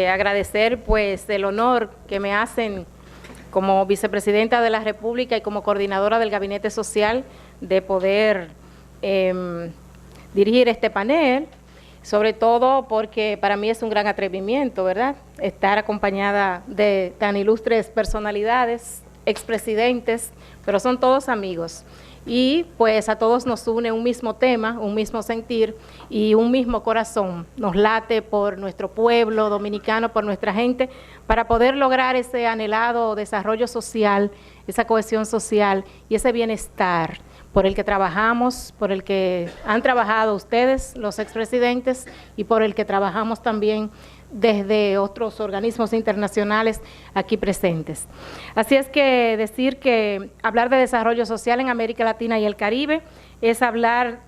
agradecer pues el honor que me hacen como vicepresidenta de la República y como coordinadora del Gabinete Social de poder dirigir este panel, sobre todo porque para mí es un gran atrevimiento, ¿verdad?, estar acompañada de tan ilustres personalidades, expresidentes, pero son todos amigos. Y pues a todos nos une un mismo tema, un mismo sentir y un mismo corazón. Nos late por nuestro pueblo dominicano, por nuestra gente, para poder lograr ese anhelado desarrollo social, esa cohesión social y ese bienestar por el que trabajamos, por el que han trabajado ustedes, los expresidentes, y por el que trabajamos también desde otros organismos internacionales aquí presentes. Así es que decir que hablar de desarrollo social en América Latina y el Caribe es hablar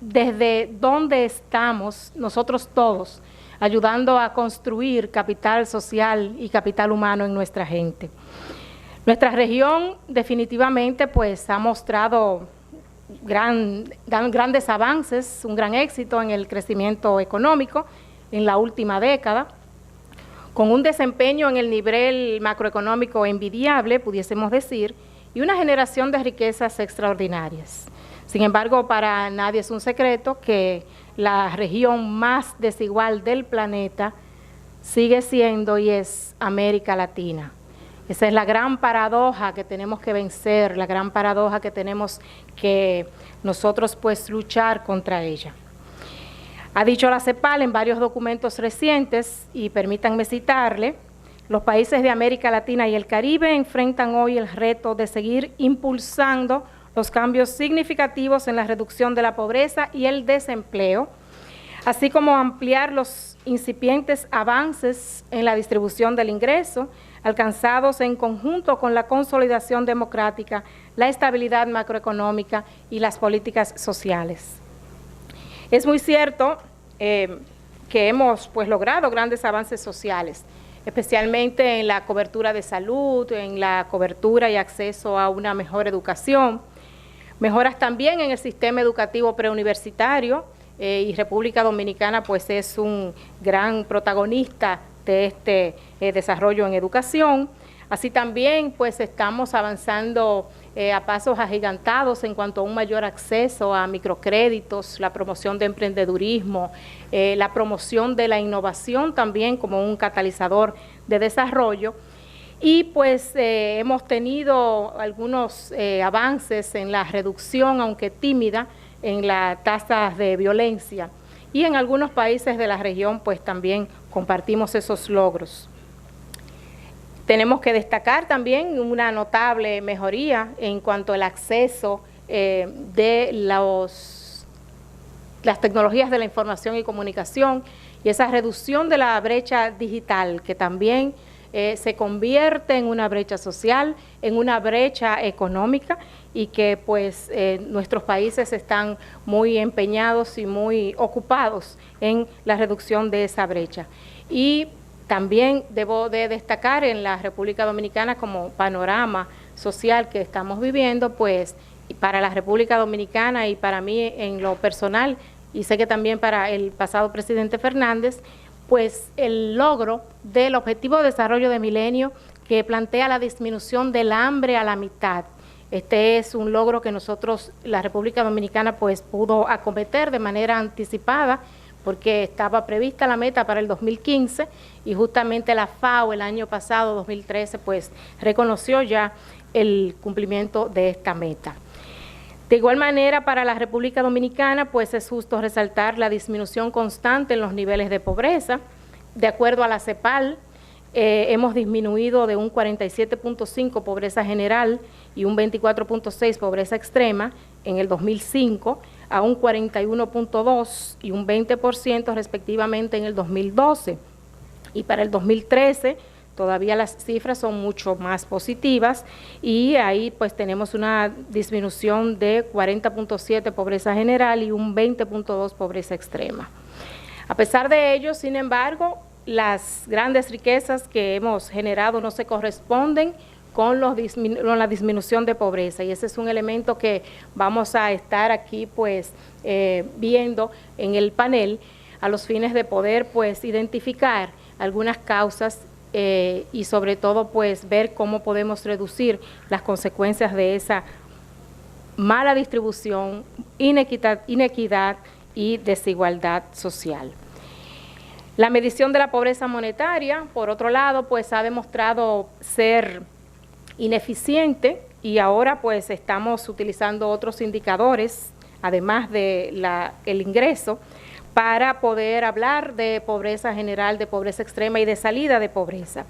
desde dónde estamos nosotros todos, ayudando a construir capital social y capital humano en nuestra gente. Nuestra región definitivamente pues ha mostrado grandes avances, un gran éxito en el crecimiento económico en la última década, con un desempeño en el nivel macroeconómico envidiable, pudiésemos decir, y una generación de riquezas extraordinarias. Sin embargo, para nadie es un secreto que la región más desigual del planeta sigue siendo y es América Latina. Esa es la gran paradoja que tenemos que vencer, la gran paradoja que tenemos que nosotros pues luchar contra ella. Ha dicho la CEPAL en varios documentos recientes, y permítanme citarle, los países de América Latina y el Caribe enfrentan hoy el reto de seguir impulsando los cambios significativos en la reducción de la pobreza y el desempleo, así como ampliar los incipientes avances en la distribución del ingreso, alcanzados en conjunto con la consolidación democrática, la estabilidad macroeconómica y las políticas sociales. Es muy cierto que hemos pues logrado grandes avances sociales, especialmente en la cobertura de salud, en la cobertura y acceso a una mejor educación, mejoras también en el sistema educativo preuniversitario, y República Dominicana pues es un gran protagonista de este desarrollo en educación. Así también pues estamos avanzando a pasos agigantados en cuanto a un mayor acceso a microcréditos, la promoción de emprendedurismo, la promoción de la innovación también como un catalizador de desarrollo. Y pues hemos tenido algunos avances en la reducción, aunque tímida, en las tasas de violencia. Y en algunos países de la región pues también compartimos esos logros. Tenemos que destacar también una notable mejoría en cuanto al acceso de las tecnologías de la información y comunicación y esa reducción de la brecha digital, que también se convierte en una brecha social, en una brecha económica, y que pues nuestros países están muy empeñados y muy ocupados en la reducción de esa brecha. Y también debo de destacar en la República Dominicana como panorama social que estamos viviendo, pues para la República Dominicana y para mí en lo personal, y sé que también para el pasado presidente Fernández, pues el logro del Objetivo de Desarrollo de Milenio que plantea la disminución del hambre a la mitad. Este es un logro que nosotros, la República Dominicana, pues pudo acometer de manera anticipada, porque estaba prevista la meta para el 2015 y justamente la FAO el año pasado, 2013, pues reconoció ya el cumplimiento de esta meta. De igual manera, para la República Dominicana, pues es justo resaltar la disminución constante en los niveles de pobreza. De acuerdo a la CEPAL, hemos disminuido de un 47.5 pobreza general y un 24.6 pobreza extrema en el 2005, a un 41.2 y un 20% respectivamente en el 2012. Y para el 2013 todavía las cifras son mucho más positivas, y ahí pues tenemos una disminución de 40.7 pobreza general y un 20.2 pobreza extrema. A pesar de ello, sin embargo, las grandes riquezas que hemos generado no se corresponden con la disminución de pobreza, y ese es un elemento que vamos a estar aquí pues viendo en el panel a los fines de poder pues identificar algunas causas y sobre todo pues ver cómo podemos reducir las consecuencias de esa mala distribución, inequidad y desigualdad social. La medición de la pobreza monetaria, por otro lado, pues ha demostrado ser ineficiente y ahora pues estamos utilizando otros indicadores, además de el ingreso, para poder hablar de pobreza general, de pobreza extrema y de salida de pobreza.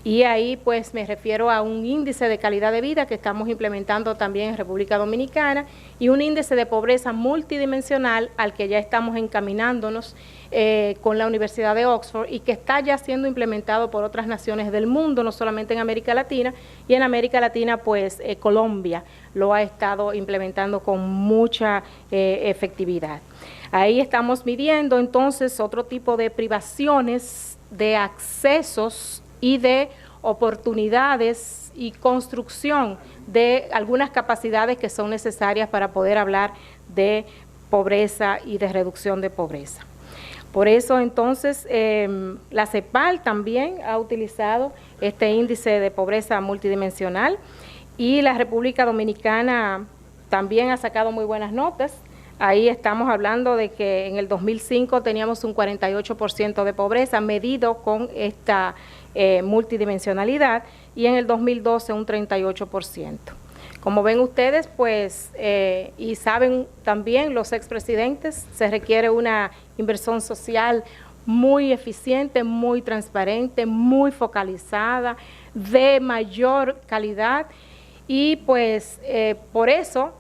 Y ahí pues me refiero a un índice de calidad de vida que estamos implementando también en República Dominicana y un índice de pobreza multidimensional al que ya estamos encaminándonos con la Universidad de Oxford y que está ya siendo implementado por otras naciones del mundo, no solamente en América Latina, y en América Latina pues Colombia lo ha estado implementando con mucha efectividad. Ahí estamos midiendo entonces otro tipo de privaciones, de accesos y de oportunidades y construcción de algunas capacidades que son necesarias para poder hablar de pobreza y de reducción de pobreza. Por eso entonces la CEPAL también ha utilizado este índice de pobreza multidimensional y la República Dominicana también ha sacado muy buenas notas. Ahí estamos hablando de que en el 2005 teníamos un 48% de pobreza medido con esta multidimensionalidad y en el 2012 un 38%. Como ven ustedes, pues, y saben también los expresidentes, se requiere una inversión social muy eficiente, muy transparente, muy focalizada, de mayor calidad y pues por eso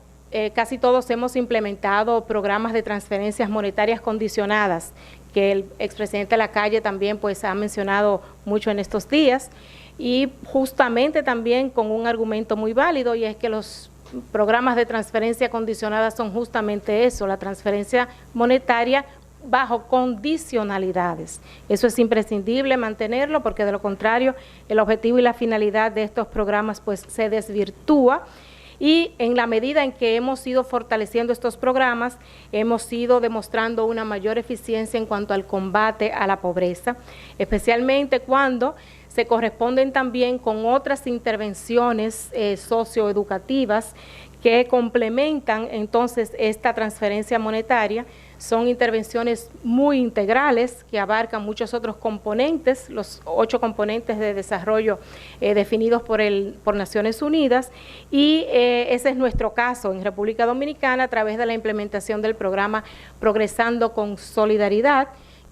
casi todos hemos implementado programas de transferencias monetarias condicionadas, que el expresidente Lacalle también pues ha mencionado mucho en estos días, y justamente también con un argumento muy válido, y es que los programas de transferencia condicionada son justamente eso, la transferencia monetaria bajo condicionalidades. Eso es imprescindible mantenerlo, porque de lo contrario el objetivo y la finalidad de estos programas pues se desvirtúa. Y en la medida en que hemos ido fortaleciendo estos programas, hemos ido demostrando una mayor eficiencia en cuanto al combate a la pobreza, especialmente cuando se corresponden también con otras intervenciones socioeducativas que complementan entonces esta transferencia monetaria. Son intervenciones muy integrales que abarcan muchos otros componentes, los 8 componentes de desarrollo definidos por Naciones Unidas, y ese es nuestro caso en República Dominicana a través de la implementación del programa Progresando con Solidaridad,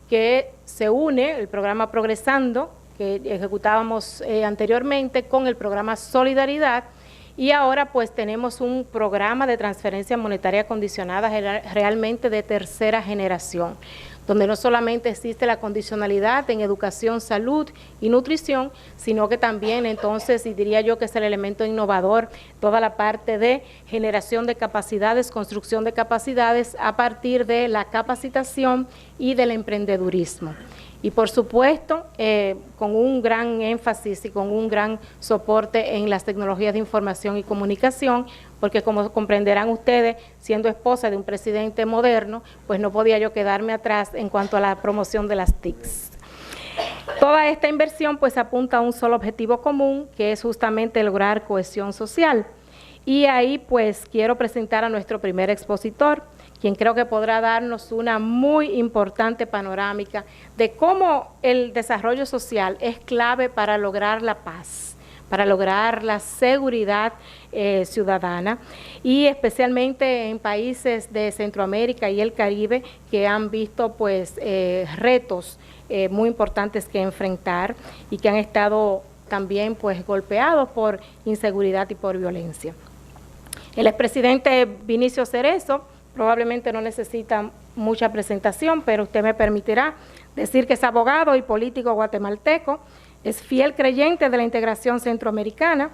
que se une el programa Progresando, que ejecutábamos anteriormente, con el programa Solidaridad, y ahora pues tenemos un programa de transferencia monetaria condicionada realmente de tercera generación, donde no solamente existe la condicionalidad en educación, salud y nutrición, sino que también entonces, y diría yo que es el elemento innovador, toda la parte de generación de capacidades, construcción de capacidades a partir de la capacitación y del emprendedurismo. Y por supuesto, con un gran énfasis y con un gran soporte en las tecnologías de información y comunicación, porque como comprenderán ustedes, siendo esposa de un presidente moderno, pues no podía yo quedarme atrás en cuanto a la promoción de las TICs. Toda esta inversión pues apunta a un solo objetivo común, que es justamente lograr cohesión social. Y ahí pues quiero presentar a nuestro primer expositor, quien creo que podrá darnos una muy importante panorámica de cómo el desarrollo social es clave para lograr la paz, para lograr la seguridad ciudadana, y especialmente en países de Centroamérica y el Caribe que han visto pues retos muy importantes que enfrentar y que han estado también pues golpeados por inseguridad y por violencia. El expresidente Vinicio Cerezo probablemente no necesita mucha presentación, pero usted me permitirá decir que es abogado y político guatemalteco, es fiel creyente de la integración centroamericana,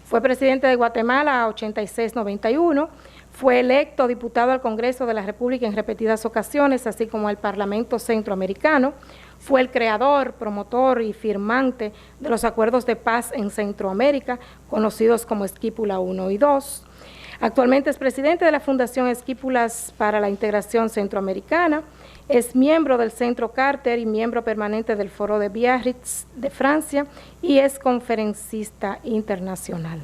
fue presidente de Guatemala a 86-91, fue electo diputado al Congreso de la República en repetidas ocasiones, así como al Parlamento Centroamericano, fue el creador, promotor y firmante de los acuerdos de paz en Centroamérica, conocidos como Esquípula 1 y 2, Actualmente es presidente de la Fundación Esquípulas para la Integración Centroamericana, es miembro del Centro Carter y miembro permanente del Foro de Biarritz de Francia y es conferencista internacional.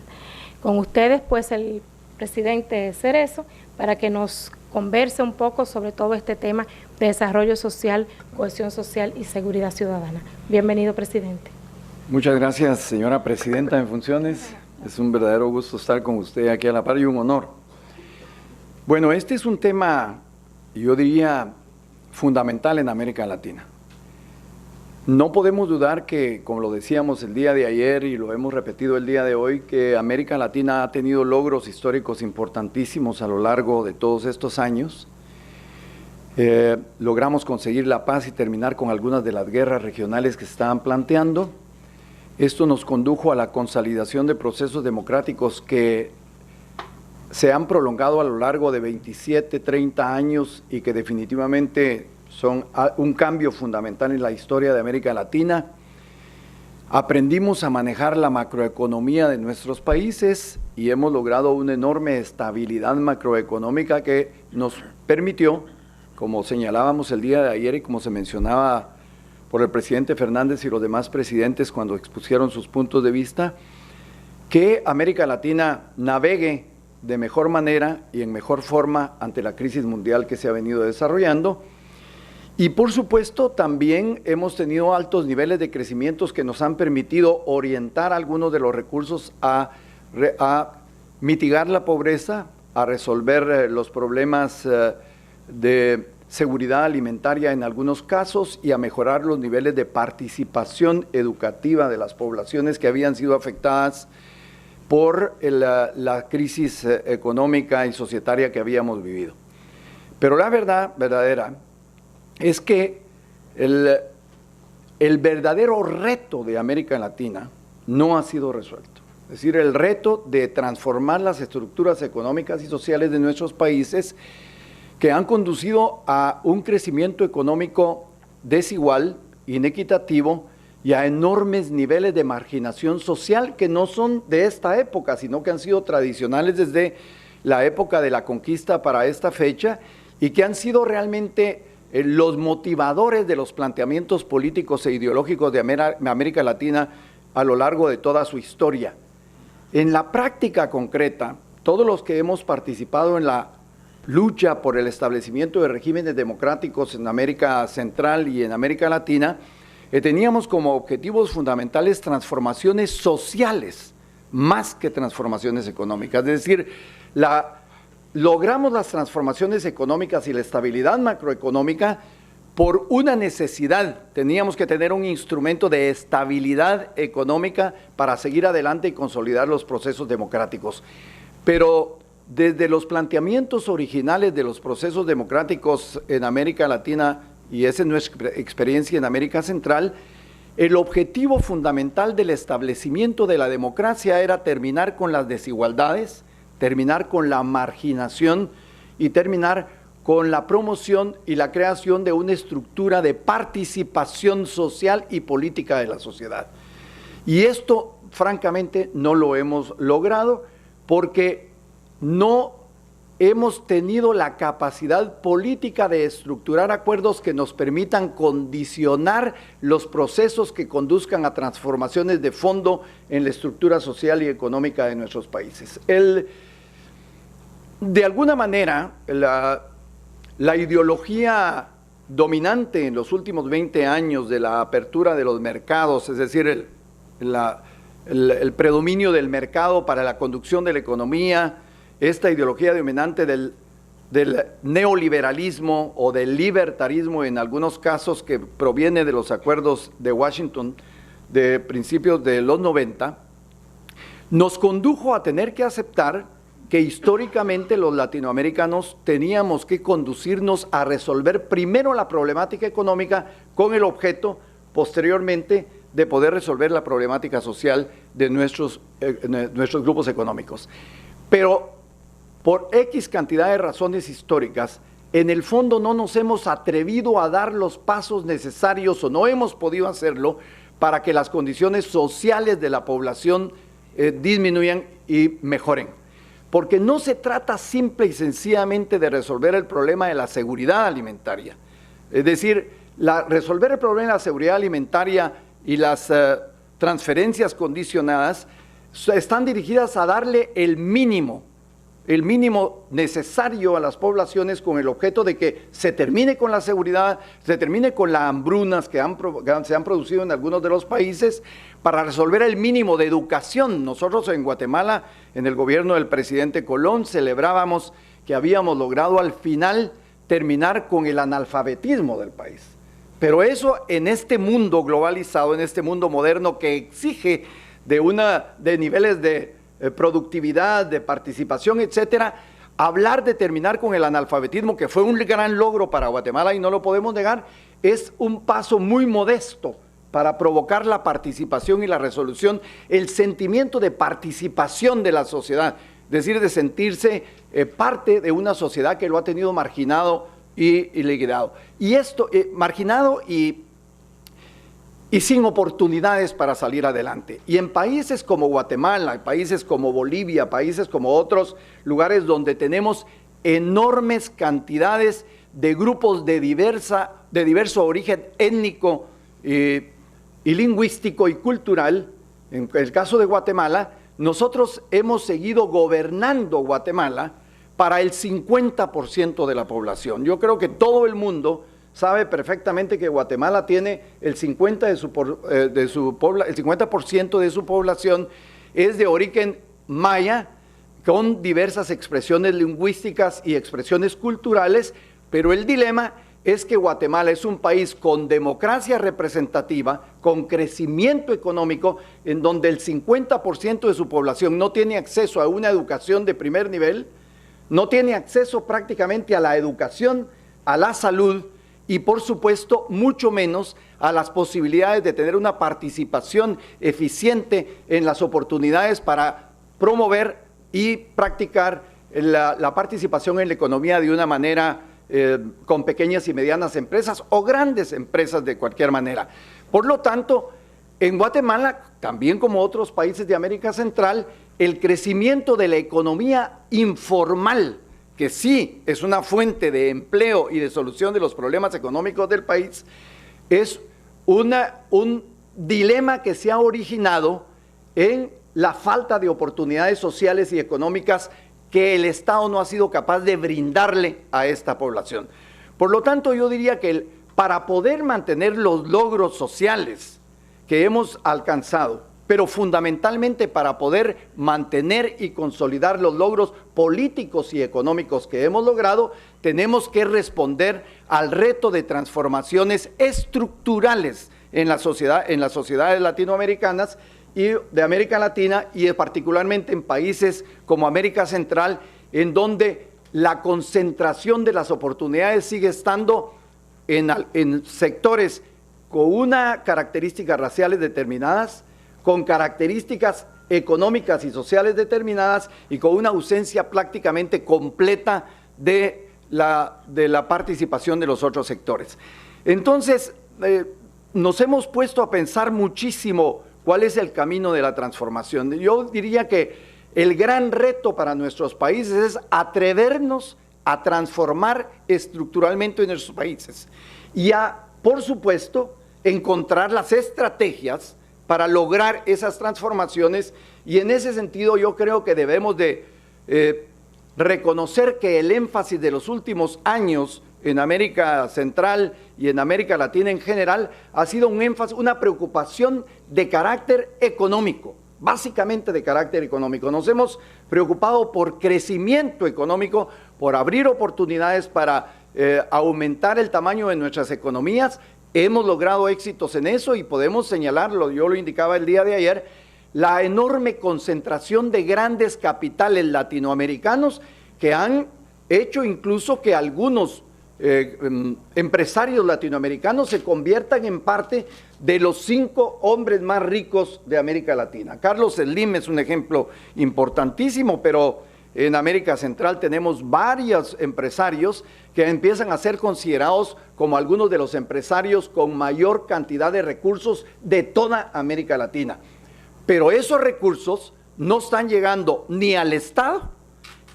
Con ustedes, pues, el presidente Cerezo, para que nos converse un poco sobre todo este tema de desarrollo social, cohesión social y seguridad ciudadana. Bienvenido, presidente. Muchas gracias, señora presidenta en funciones. Es un verdadero gusto estar con usted aquí a la par y un honor. Bueno, este es un tema, yo diría, fundamental en América Latina. No podemos dudar que, como lo decíamos el día de ayer y lo hemos repetido el día de hoy, que América Latina ha tenido logros históricos importantísimos a lo largo de todos estos años. Logramos conseguir la paz y terminar con algunas de las guerras regionales que se estaban planteando. Esto nos condujo a la consolidación de procesos democráticos que se han prolongado a lo largo de 27, 30 años y que definitivamente son un cambio fundamental en la historia de América Latina. Aprendimos a manejar la macroeconomía de nuestros países y hemos logrado una enorme estabilidad macroeconómica que nos permitió, como señalábamos el día de ayer y como se mencionaba por el presidente Fernández y los demás presidentes cuando expusieron sus puntos de vista, que América Latina navegue de mejor manera y en mejor forma ante la crisis mundial que se ha venido desarrollando. Y por supuesto también hemos tenido altos niveles de crecimientos que nos han permitido orientar algunos de los recursos a mitigar la pobreza, a resolver los problemas de seguridad alimentaria en algunos casos y a mejorar los niveles de participación educativa de las poblaciones que habían sido afectadas por la crisis económica y societaria que habíamos vivido. Pero la verdad verdadera es que el verdadero reto de América Latina no ha sido resuelto. Es decir, el reto de transformar las estructuras económicas y sociales de nuestros países que han conducido a un crecimiento económico desigual, inequitativo y a enormes niveles de marginación social que no son de esta época, sino que han sido tradicionales desde la época de la conquista para esta fecha y que han sido realmente los motivadores de los planteamientos políticos e ideológicos de América Latina a lo largo de toda su historia. En la práctica concreta, todos los que hemos participado en la lucha por el establecimiento de regímenes democráticos en América Central y en América Latina, teníamos como objetivos fundamentales transformaciones sociales, más que transformaciones económicas. Es decir, logramos las transformaciones económicas y la estabilidad macroeconómica por una necesidad. Teníamos que tener un instrumento de estabilidad económica para seguir adelante y consolidar los procesos democráticos. Pero desde los planteamientos originales de los procesos democráticos en América Latina, y esa es nuestra experiencia en América Central, el objetivo fundamental del establecimiento de la democracia era terminar con las desigualdades, terminar con la marginación y terminar con la promoción y la creación de una estructura de participación social y política de la sociedad. Y esto, francamente, no lo hemos logrado porque no hemos tenido la capacidad política de estructurar acuerdos que nos permitan condicionar los procesos que conduzcan a transformaciones de fondo en la estructura social y económica de nuestros países. De alguna manera, la ideología dominante en los últimos 20 años de la apertura de los mercados, es decir, el predominio del mercado para la conducción de la economía, esta ideología dominante del neoliberalismo o del libertarismo en algunos casos que proviene de los acuerdos de Washington de principios de los 90, nos condujo a tener que aceptar que históricamente los latinoamericanos teníamos que conducirnos a resolver primero la problemática económica con el objeto, posteriormente, de poder resolver la problemática social de nuestros grupos económicos. Pero por X cantidad de razones históricas, en el fondo no nos hemos atrevido a dar los pasos necesarios o no hemos podido hacerlo para que las condiciones sociales de la población disminuyan y mejoren. porque no se trata simple y sencillamente de resolver el problema de la seguridad alimentaria. Es decir, resolver el problema de la seguridad alimentaria y las transferencias condicionadas están dirigidas a darle el mínimo necesario a las poblaciones con el objeto de que se termine con la seguridad, se termine con las hambrunas que se han producido en algunos de los países, para resolver el mínimo de educación. Nosotros en Guatemala, en el gobierno del presidente Colón, celebrábamos que habíamos logrado al final terminar con el analfabetismo del país. Pero eso en este mundo globalizado, en este mundo moderno que exige de niveles de productividad, de participación, etcétera, hablar de terminar con el analfabetismo, que fue un gran logro para Guatemala y no lo podemos negar, es un paso muy modesto para provocar la participación y la resolución, el sentimiento de participación de la sociedad, es decir, de sentirse parte de una sociedad que lo ha tenido marginado y liquidado. Y esto, marginado y sin oportunidades para salir adelante. Y en países como Guatemala, países como Bolivia, países como otros lugares donde tenemos enormes cantidades de grupos de diverso origen étnico y lingüístico y cultural, en el caso de Guatemala, nosotros hemos seguido gobernando Guatemala para el 50% de la población. Yo creo que todo el mundo sabe perfectamente que Guatemala tiene el 50% de su población es de origen maya, con diversas expresiones lingüísticas y expresiones culturales, pero el dilema es que Guatemala es un país con democracia representativa, con crecimiento económico, en donde el 50% de su población no tiene acceso a una educación de primer nivel, no tiene acceso prácticamente a la educación, a la salud y, por supuesto, mucho menos a las posibilidades de tener una participación eficiente en las oportunidades para promover y practicar la participación en la economía de una manera con pequeñas y medianas empresas o grandes empresas de cualquier manera. Por lo tanto, en Guatemala, también como otros países de América Central, el crecimiento de la economía informal, que sí es una fuente de empleo y de solución de los problemas económicos del país, es un dilema que se ha originado en la falta de oportunidades sociales y económicas que el Estado no ha sido capaz de brindarle a esta población. Por lo tanto, yo diría que para poder mantener los logros sociales que hemos alcanzado, pero fundamentalmente para poder mantener y consolidar los logros políticos y económicos que hemos logrado, tenemos que responder al reto de transformaciones estructurales en las sociedades latinoamericanas y de América Latina, y particularmente en países como América Central, en donde la concentración de las oportunidades sigue estando en sectores con una características raciales determinadas, con características económicas y sociales determinadas y con una ausencia prácticamente completa de la participación de los otros sectores. Entonces, nos hemos puesto a pensar muchísimo cuál es el camino de la transformación. Yo diría que el gran reto para nuestros países es atrevernos a transformar estructuralmente en nuestros países y por supuesto, encontrar las estrategias para lograr esas transformaciones, y en ese sentido yo creo que debemos de reconocer que el énfasis de los últimos años en América Central y en América Latina en general ha sido un énfasis, una preocupación de carácter económico, básicamente de carácter económico. Nos hemos preocupado por crecimiento económico, por abrir oportunidades para aumentar el tamaño de nuestras economías. Hemos logrado éxitos en eso y podemos señalarlo, yo lo indicaba el día de ayer, la enorme concentración de grandes capitales latinoamericanos que han hecho incluso que algunos empresarios latinoamericanos se conviertan en parte de los 5 hombres más ricos de América Latina. Carlos Slim es un ejemplo importantísimo, pero en América Central tenemos varios empresarios que empiezan a ser considerados como algunos de los empresarios con mayor cantidad de recursos de toda América Latina. Pero esos recursos no están llegando ni al Estado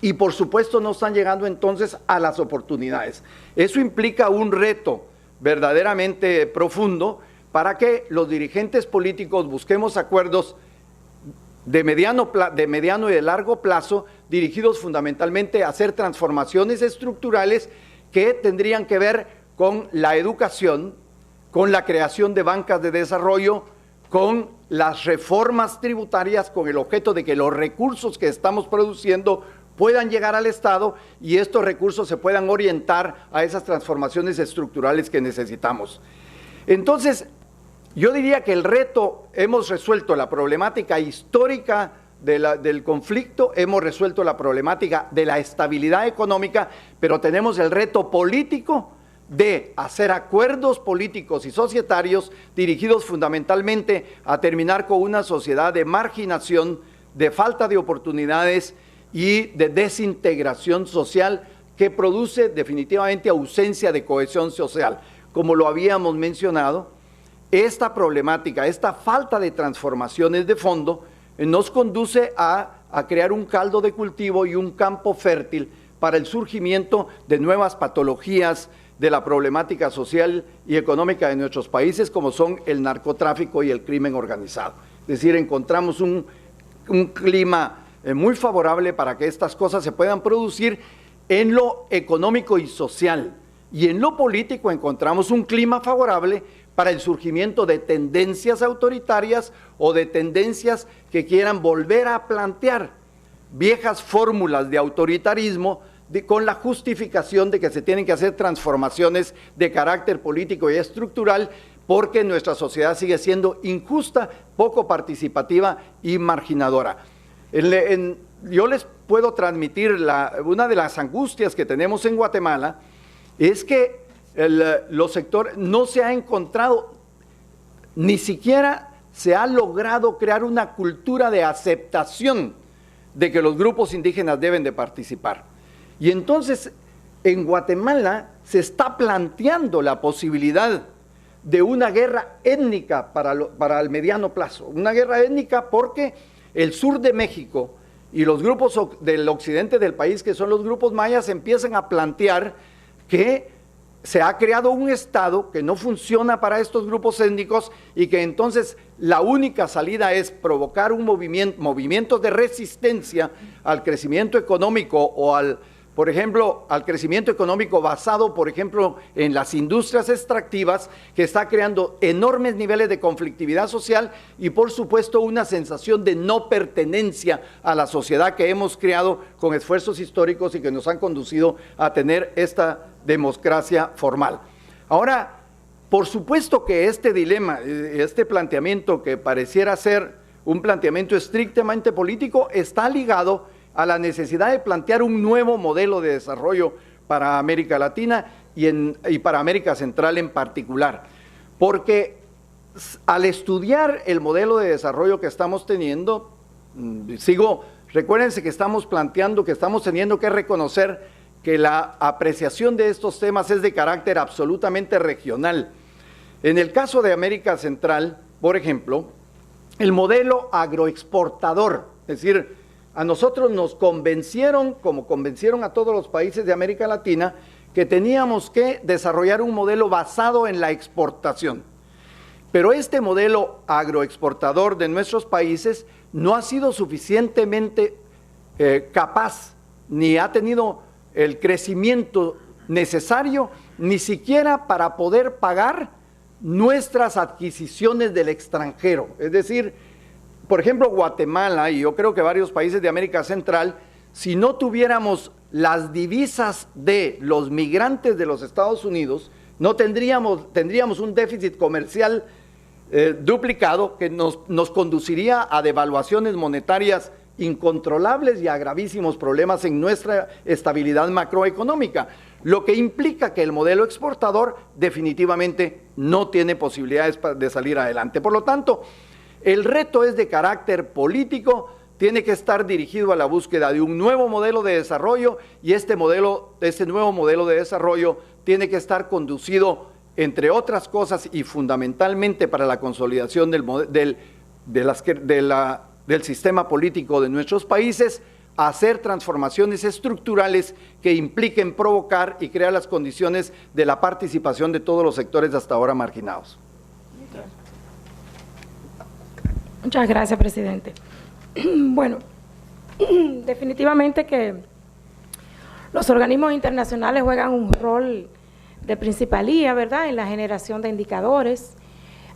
y por supuesto no están llegando entonces a las oportunidades. Eso implica un reto verdaderamente profundo para que los dirigentes políticos busquemos acuerdos de mediano y de largo plazo, dirigidos fundamentalmente a hacer transformaciones estructurales que tendrían que ver con la educación, con la creación de bancas de desarrollo, con las reformas tributarias, con el objeto de que los recursos que estamos produciendo puedan llegar al Estado y estos recursos se puedan orientar a esas transformaciones estructurales que necesitamos. Entonces, yo diría que el reto, hemos resuelto la problemática histórica del conflicto, hemos resuelto la problemática de la estabilidad económica, pero tenemos el reto político de hacer acuerdos políticos y societarios dirigidos fundamentalmente a terminar con una sociedad de marginación, de falta de oportunidades y de desintegración social que produce definitivamente ausencia de cohesión social. Como lo habíamos mencionado, esta problemática, esta falta de transformaciones de fondo nos conduce a crear un caldo de cultivo y un campo fértil para el surgimiento de nuevas patologías de la problemática social y económica de nuestros países, como son el narcotráfico y el crimen organizado. Es decir, encontramos un clima muy favorable para que estas cosas se puedan producir en lo económico y social. Y en lo político encontramos un clima favorable para el surgimiento de tendencias autoritarias o de tendencias que quieran volver a plantear viejas fórmulas de autoritarismo con la justificación de que se tienen que hacer transformaciones de carácter político y estructural porque nuestra sociedad sigue siendo injusta, poco participativa y marginadora. Yo les puedo transmitir una de las angustias que tenemos en Guatemala es que los sectores no se ha encontrado, ni siquiera se ha logrado crear una cultura de aceptación de que los grupos indígenas deben de participar. Y entonces en Guatemala se está planteando la posibilidad de una guerra étnica para el mediano plazo, una guerra étnica porque el sur de México y los grupos del occidente del país, que son los grupos mayas, empiezan a plantear que se ha creado un Estado que no funciona para estos grupos étnicos y que entonces la única salida es provocar un movimientos de resistencia al crecimiento económico o por ejemplo, al crecimiento económico basado, por ejemplo, en las industrias extractivas, que está creando enormes niveles de conflictividad social y, por supuesto, una sensación de no pertenencia a la sociedad que hemos creado con esfuerzos históricos y que nos han conducido a tener esta democracia formal. Ahora, por supuesto que este dilema, este planteamiento que pareciera ser un planteamiento estrictamente político, está ligado a la necesidad de plantear un nuevo modelo de desarrollo para América Latina y para América Central en particular. Porque al estudiar el modelo de desarrollo que estamos teniendo, recuérdense que estamos planteando, que estamos teniendo que reconocer que la apreciación de estos temas es de carácter absolutamente regional. En el caso de América Central, por ejemplo, el modelo agroexportador, es decir, a nosotros nos convencieron, como convencieron a todos los países de América Latina, que teníamos que desarrollar un modelo basado en la exportación. Pero este modelo agroexportador de nuestros países no ha sido suficientemente capaz, ni ha tenido el crecimiento necesario, ni siquiera para poder pagar nuestras adquisiciones del extranjero. Es decir, por ejemplo, Guatemala, y yo creo que varios países de América Central, si no tuviéramos las divisas de los migrantes de los Estados Unidos, no tendríamos un déficit comercial duplicado que nos conduciría a devaluaciones monetarias incontrolables y a gravísimos problemas en nuestra estabilidad macroeconómica, lo que implica que el modelo exportador definitivamente no tiene posibilidades de salir adelante. Por lo tanto, el reto es de carácter político, tiene que estar dirigido a la búsqueda de un nuevo modelo de desarrollo y este nuevo modelo de desarrollo tiene que estar conducido, entre otras cosas y fundamentalmente para la consolidación del sistema político de nuestros países, a hacer transformaciones estructurales que impliquen provocar y crear las condiciones de la participación de todos los sectores hasta ahora marginados. Muchas gracias, presidente. Bueno, definitivamente que los organismos internacionales juegan un rol de principalía, ¿verdad?, en la generación de indicadores,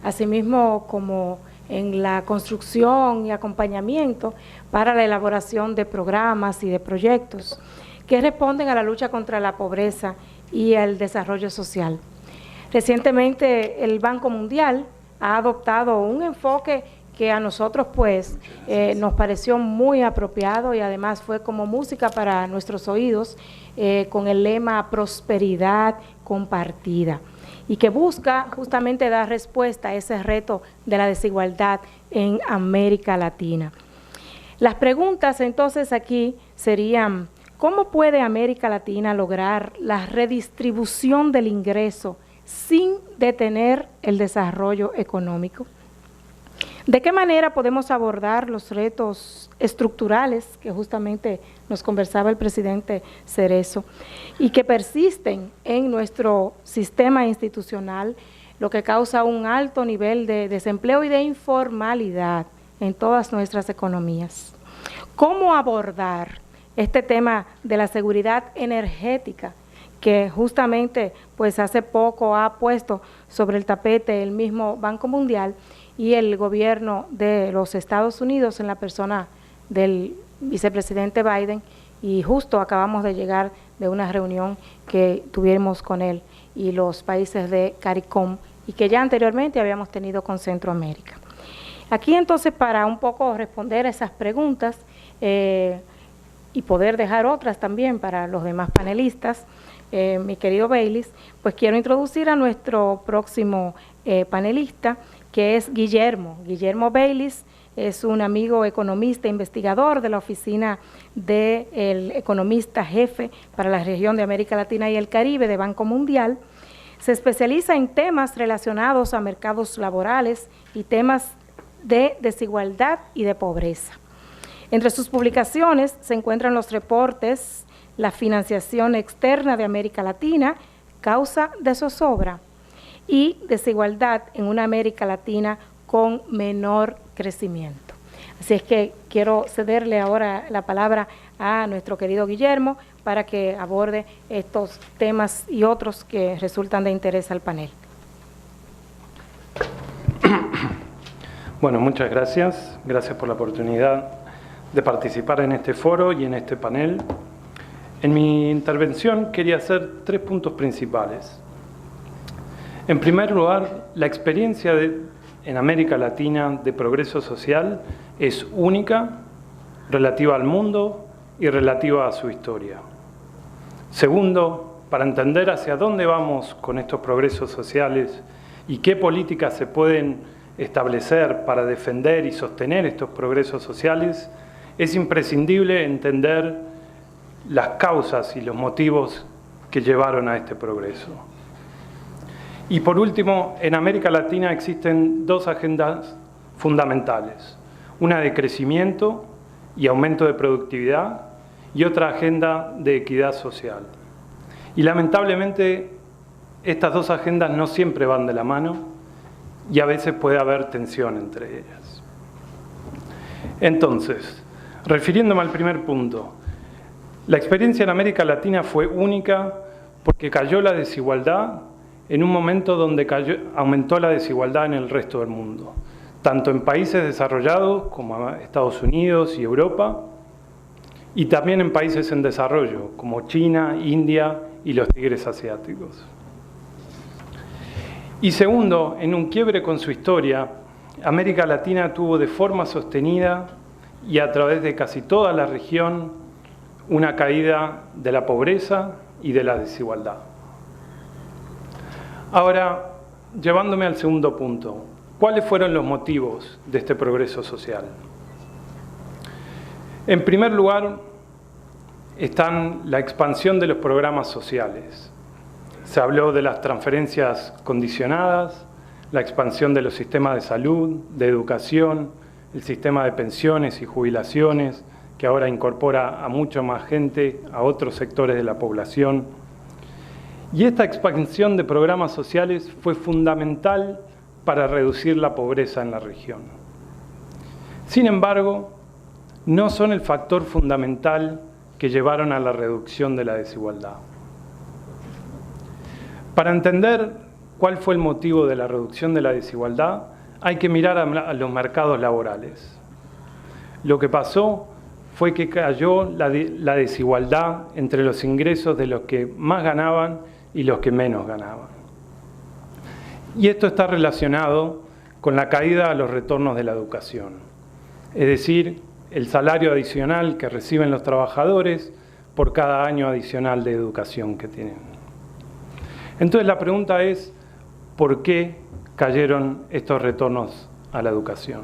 asimismo como en la construcción y acompañamiento para la elaboración de programas y de proyectos que responden a la lucha contra la pobreza y el desarrollo social. Recientemente el Banco Mundial ha adoptado un enfoque que a nosotros pues nos pareció muy apropiado y además fue como música para nuestros oídos, con el lema prosperidad compartida, y que busca justamente dar respuesta a ese reto de la desigualdad en América Latina. Las preguntas entonces aquí serían: ¿cómo puede América Latina lograr la redistribución del ingreso sin detener el desarrollo económico? ¿De qué manera podemos abordar los retos estructurales que justamente nos conversaba el presidente Cerezo y que persisten en nuestro sistema institucional, lo que causa un alto nivel de desempleo y de informalidad en todas nuestras economías? ¿Cómo abordar este tema de la seguridad energética que justamente pues hace poco ha puesto sobre el tapete el mismo Banco Mundial y el gobierno de los Estados Unidos en la persona del vicepresidente Biden? Y justo acabamos de llegar de una reunión que tuvimos con él y los países de CARICOM y que ya anteriormente habíamos tenido con Centroamérica. Aquí entonces, para un poco responder a esas preguntas y poder dejar otras también para los demás panelistas, mi querido Baylis, pues quiero introducir a nuestro próximo panelista, que es Guillermo Baylis. Es un amigo economista e investigador de la oficina del economista jefe para la región de América Latina y el Caribe de Banco Mundial. Se especializa en temas relacionados a mercados laborales y temas de desigualdad y de pobreza. Entre sus publicaciones se encuentran los reportes La financiación externa de América Latina, causa de zozobra, y Desigualdad en una América Latina con menor crecimiento. Así es que quiero cederle ahora la palabra a nuestro querido Guillermo para que aborde estos temas y otros que resultan de interés al panel. Bueno, muchas gracias. Gracias por la oportunidad de participar en este foro y en este panel. En mi intervención quería hacer 3 puntos principales. En primer lugar, la experiencia en América Latina de progreso social es única, relativa al mundo y relativa a su historia. Segundo, para entender hacia dónde vamos con estos progresos sociales y qué políticas se pueden establecer para defender y sostener estos progresos sociales, es imprescindible entender las causas y los motivos que llevaron a este progreso. Y por último, en América Latina existen 2 agendas fundamentales: una de crecimiento y aumento de productividad y otra agenda de equidad social. Y lamentablemente estas 2 agendas no siempre van de la mano y a veces puede haber tensión entre ellas. Entonces, refiriéndome al primer punto, la experiencia en América Latina fue única porque cayó la desigualdad en un momento donde aumentó la desigualdad en el resto del mundo, tanto en países desarrollados como Estados Unidos y Europa, y también en países en desarrollo, como China, India y los tigres asiáticos. Y segundo, en un quiebre con su historia, América Latina tuvo de forma sostenida y a través de casi toda la región una caída de la pobreza y de la desigualdad. Ahora, llevándome al segundo punto, ¿cuáles fueron los motivos de este progreso social? En primer lugar, están la expansión de los programas sociales. Se habló de las transferencias condicionadas, la expansión de los sistemas de salud, de educación, el sistema de pensiones y jubilaciones, que ahora incorpora a mucha más gente, a otros sectores de la población. Y esta expansión de programas sociales fue fundamental para reducir la pobreza en la región. Sin embargo, no son el factor fundamental que llevaron a la reducción de la desigualdad. Para entender cuál fue el motivo de la reducción de la desigualdad, hay que mirar a los mercados laborales. Lo que pasó fue que cayó la desigualdad entre los ingresos de los que más ganaban y los que menos ganaban. Y esto está relacionado con la caída de los retornos de la educación, es decir, el salario adicional que reciben los trabajadores por cada año adicional de educación que tienen. Entonces la pregunta es, ¿por qué cayeron estos retornos a la educación?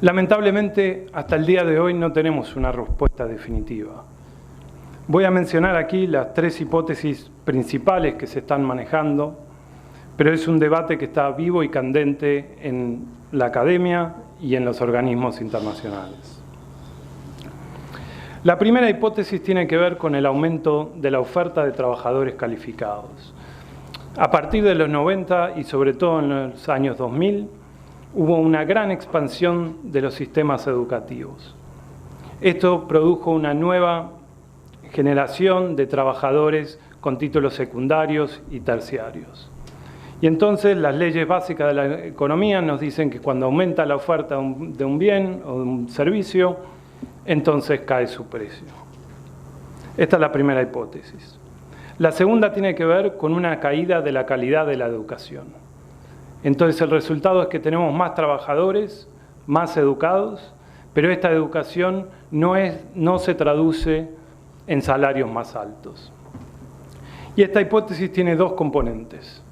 Lamentablemente, hasta el día de hoy no tenemos una respuesta definitiva. Voy a mencionar aquí las 3 hipótesis principales que se están manejando, pero es un debate que está vivo y candente en la academia y en los organismos internacionales. La primera hipótesis tiene que ver con el aumento de la oferta de trabajadores calificados. A partir de los 90 y sobre todo en los años 2000, hubo una gran expansión de los sistemas educativos. Esto produjo una nueva generación de trabajadores con títulos secundarios y terciarios. Y entonces las leyes básicas de la economía nos dicen que cuando aumenta la oferta de un bien o de un servicio, entonces cae su precio. Esta es la primera hipótesis. La segunda tiene que ver con una caída de la calidad de la educación. Entonces el resultado es que tenemos más trabajadores, más educados, pero esta educación no se traduce en salarios más altos. Y esta hipótesis tiene 2 componentes.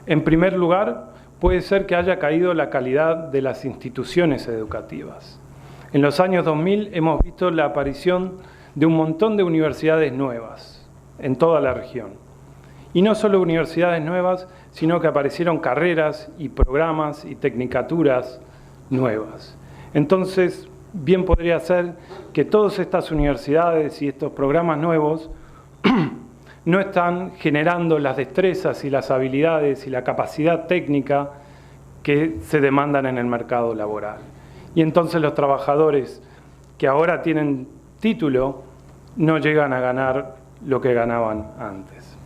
En primer lugar, puede ser que haya caído la calidad de las instituciones educativas. En los años 2000 hemos visto la aparición de un montón de universidades nuevas en toda la región. Y no solo universidades nuevas, sino que aparecieron carreras y programas y tecnicaturas nuevas. Entonces, bien podría ser que todas estas universidades y estos programas nuevos no están generando las destrezas y las habilidades y la capacidad técnica que se demandan en el mercado laboral. Y entonces los trabajadores que ahora tienen título no llegan a ganar lo que ganaban antes.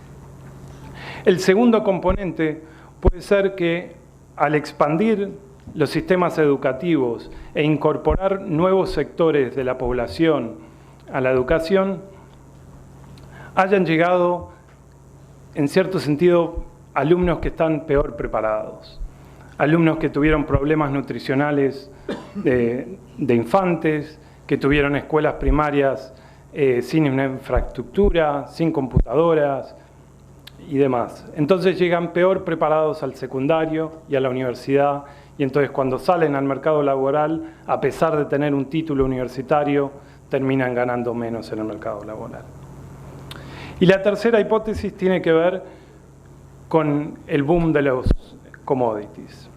El segundo componente puede ser que al expandir los sistemas educativos e incorporar nuevos sectores de la población a la educación, hayan llegado, en cierto sentido, alumnos que están peor preparados, alumnos que tuvieron problemas nutricionales de infantes, que tuvieron escuelas primarias sin una infraestructura, sin computadoras y demás. Entonces llegan peor preparados al secundario y a la universidad, y entonces cuando salen al mercado laboral, a pesar de tener un título universitario, terminan ganando menos en el mercado laboral. Y la tercera hipótesis tiene que ver con el boom de los commodities.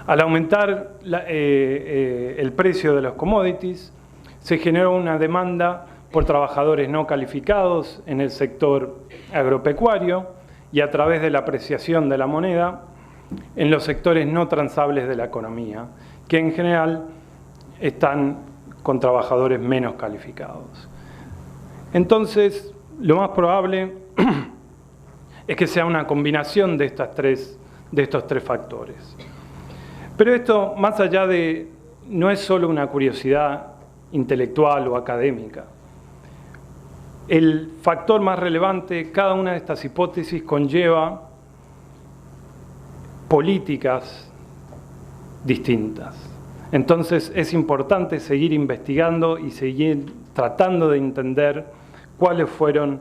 Al aumentar el precio de los commodities, se generó una demanda por trabajadores no calificados en el sector agropecuario y a través de la apreciación de la moneda en los sectores no transables de la economía, que en general están con trabajadores menos calificados. Entonces, lo más probable es que sea una combinación de estos tres factores. Pero esto, más allá de, no es solo una curiosidad intelectual o académica. El factor más relevante, cada una de estas hipótesis conlleva políticas distintas. Entonces es importante seguir investigando y seguir tratando de entender cuáles fueron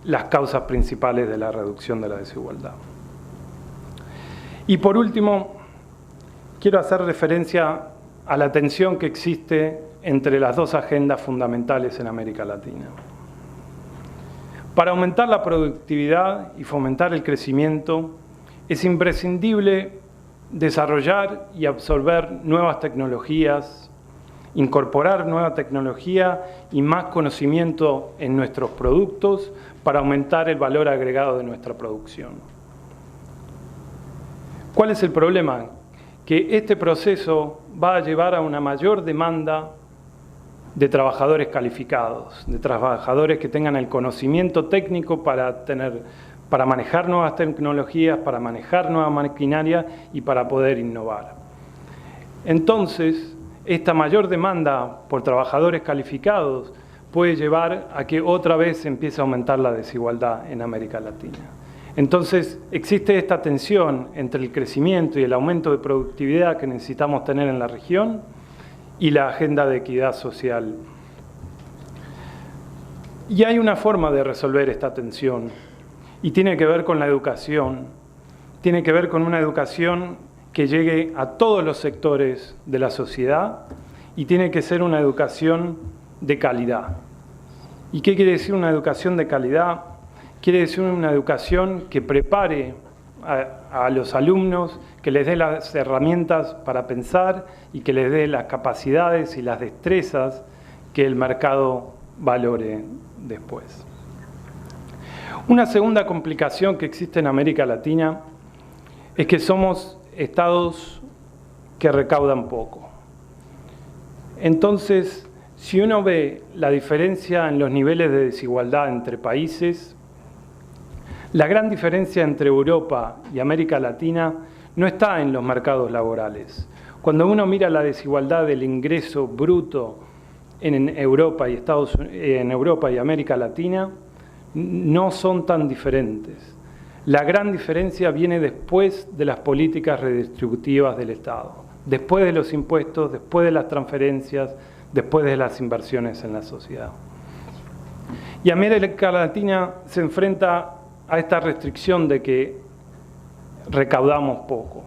las causas principales de la reducción de la desigualdad. Y por último, quiero hacer referencia a la tensión que existe entre las dos agendas fundamentales en América Latina. Para aumentar la productividad y fomentar el crecimiento, es imprescindible desarrollar y absorber nuevas tecnologías incorporar nueva tecnología y más conocimiento en nuestros productos para aumentar el valor agregado de nuestra producción. ¿Cuál es el problema? Que este proceso va a llevar a una mayor demanda de trabajadores calificados, de trabajadores que tengan el conocimiento técnico para manejar nuevas tecnologías, para manejar nueva maquinaria y para poder innovar. Entonces, esta mayor demanda por trabajadores calificados puede llevar a que otra vez empiece a aumentar la desigualdad en América Latina. Entonces, existe esta tensión entre el crecimiento y el aumento de productividad que necesitamos tener en la región y la agenda de equidad social. Y hay una forma de resolver esta tensión, y tiene que ver con la educación. Tiene que ver con una educación que llegue a todos los sectores de la sociedad y tiene que ser una educación de calidad. ¿Y qué quiere decir una educación de calidad? Quiere decir una educación que prepare a los alumnos, que les dé las herramientas para pensar y que les dé las capacidades y las destrezas que el mercado valore después. Una segunda complicación que existe en América Latina es que somos estados que recaudan poco. Entonces, si uno ve la diferencia en los niveles de desigualdad entre países, la gran diferencia entre Europa y América Latina no está en los mercados laborales. Cuando uno mira la desigualdad del ingreso bruto en Europa y América Latina, no son tan diferentes. La gran diferencia viene después de las políticas redistributivas del Estado, después de los impuestos, después de las transferencias, después de las inversiones en la sociedad. Y América Latina se enfrenta a esta restricción de que recaudamos poco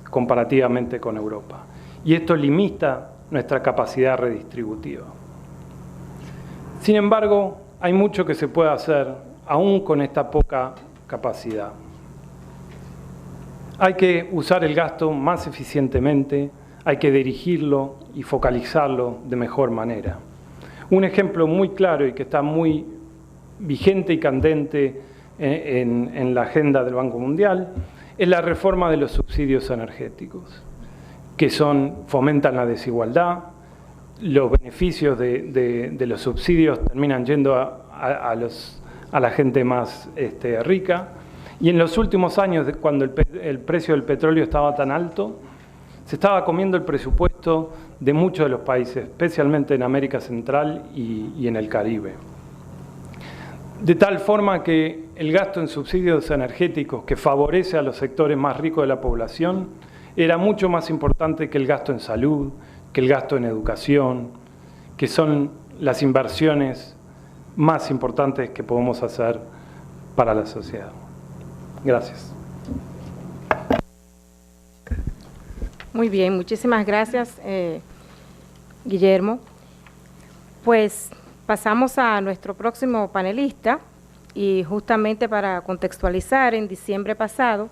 comparativamente con Europa. Y esto limita nuestra capacidad redistributiva. Sin embargo, hay mucho que se puede hacer aún con esta poca capacidad. Hay que usar el gasto más eficientemente, hay que dirigirlo y focalizarlo de mejor manera. Un ejemplo muy claro y que está muy vigente y candente en la agenda del Banco Mundial es la reforma de los subsidios energéticos, que fomentan la desigualdad. Los beneficios de los subsidios terminan yendo a la gente más rica, y en los últimos años, cuando el precio del petróleo estaba tan alto, se estaba comiendo el presupuesto de muchos de los países, especialmente en América Central y en el Caribe. De tal forma que el gasto en subsidios energéticos, que favorece a los sectores más ricos de la población, era mucho más importante que el gasto en salud, que el gasto en educación, que son las inversiones más importantes que podemos hacer para la sociedad. Gracias. Muy bien, muchísimas gracias, Guillermo. Pues pasamos a nuestro próximo panelista, y justamente para contextualizar, en diciembre pasado,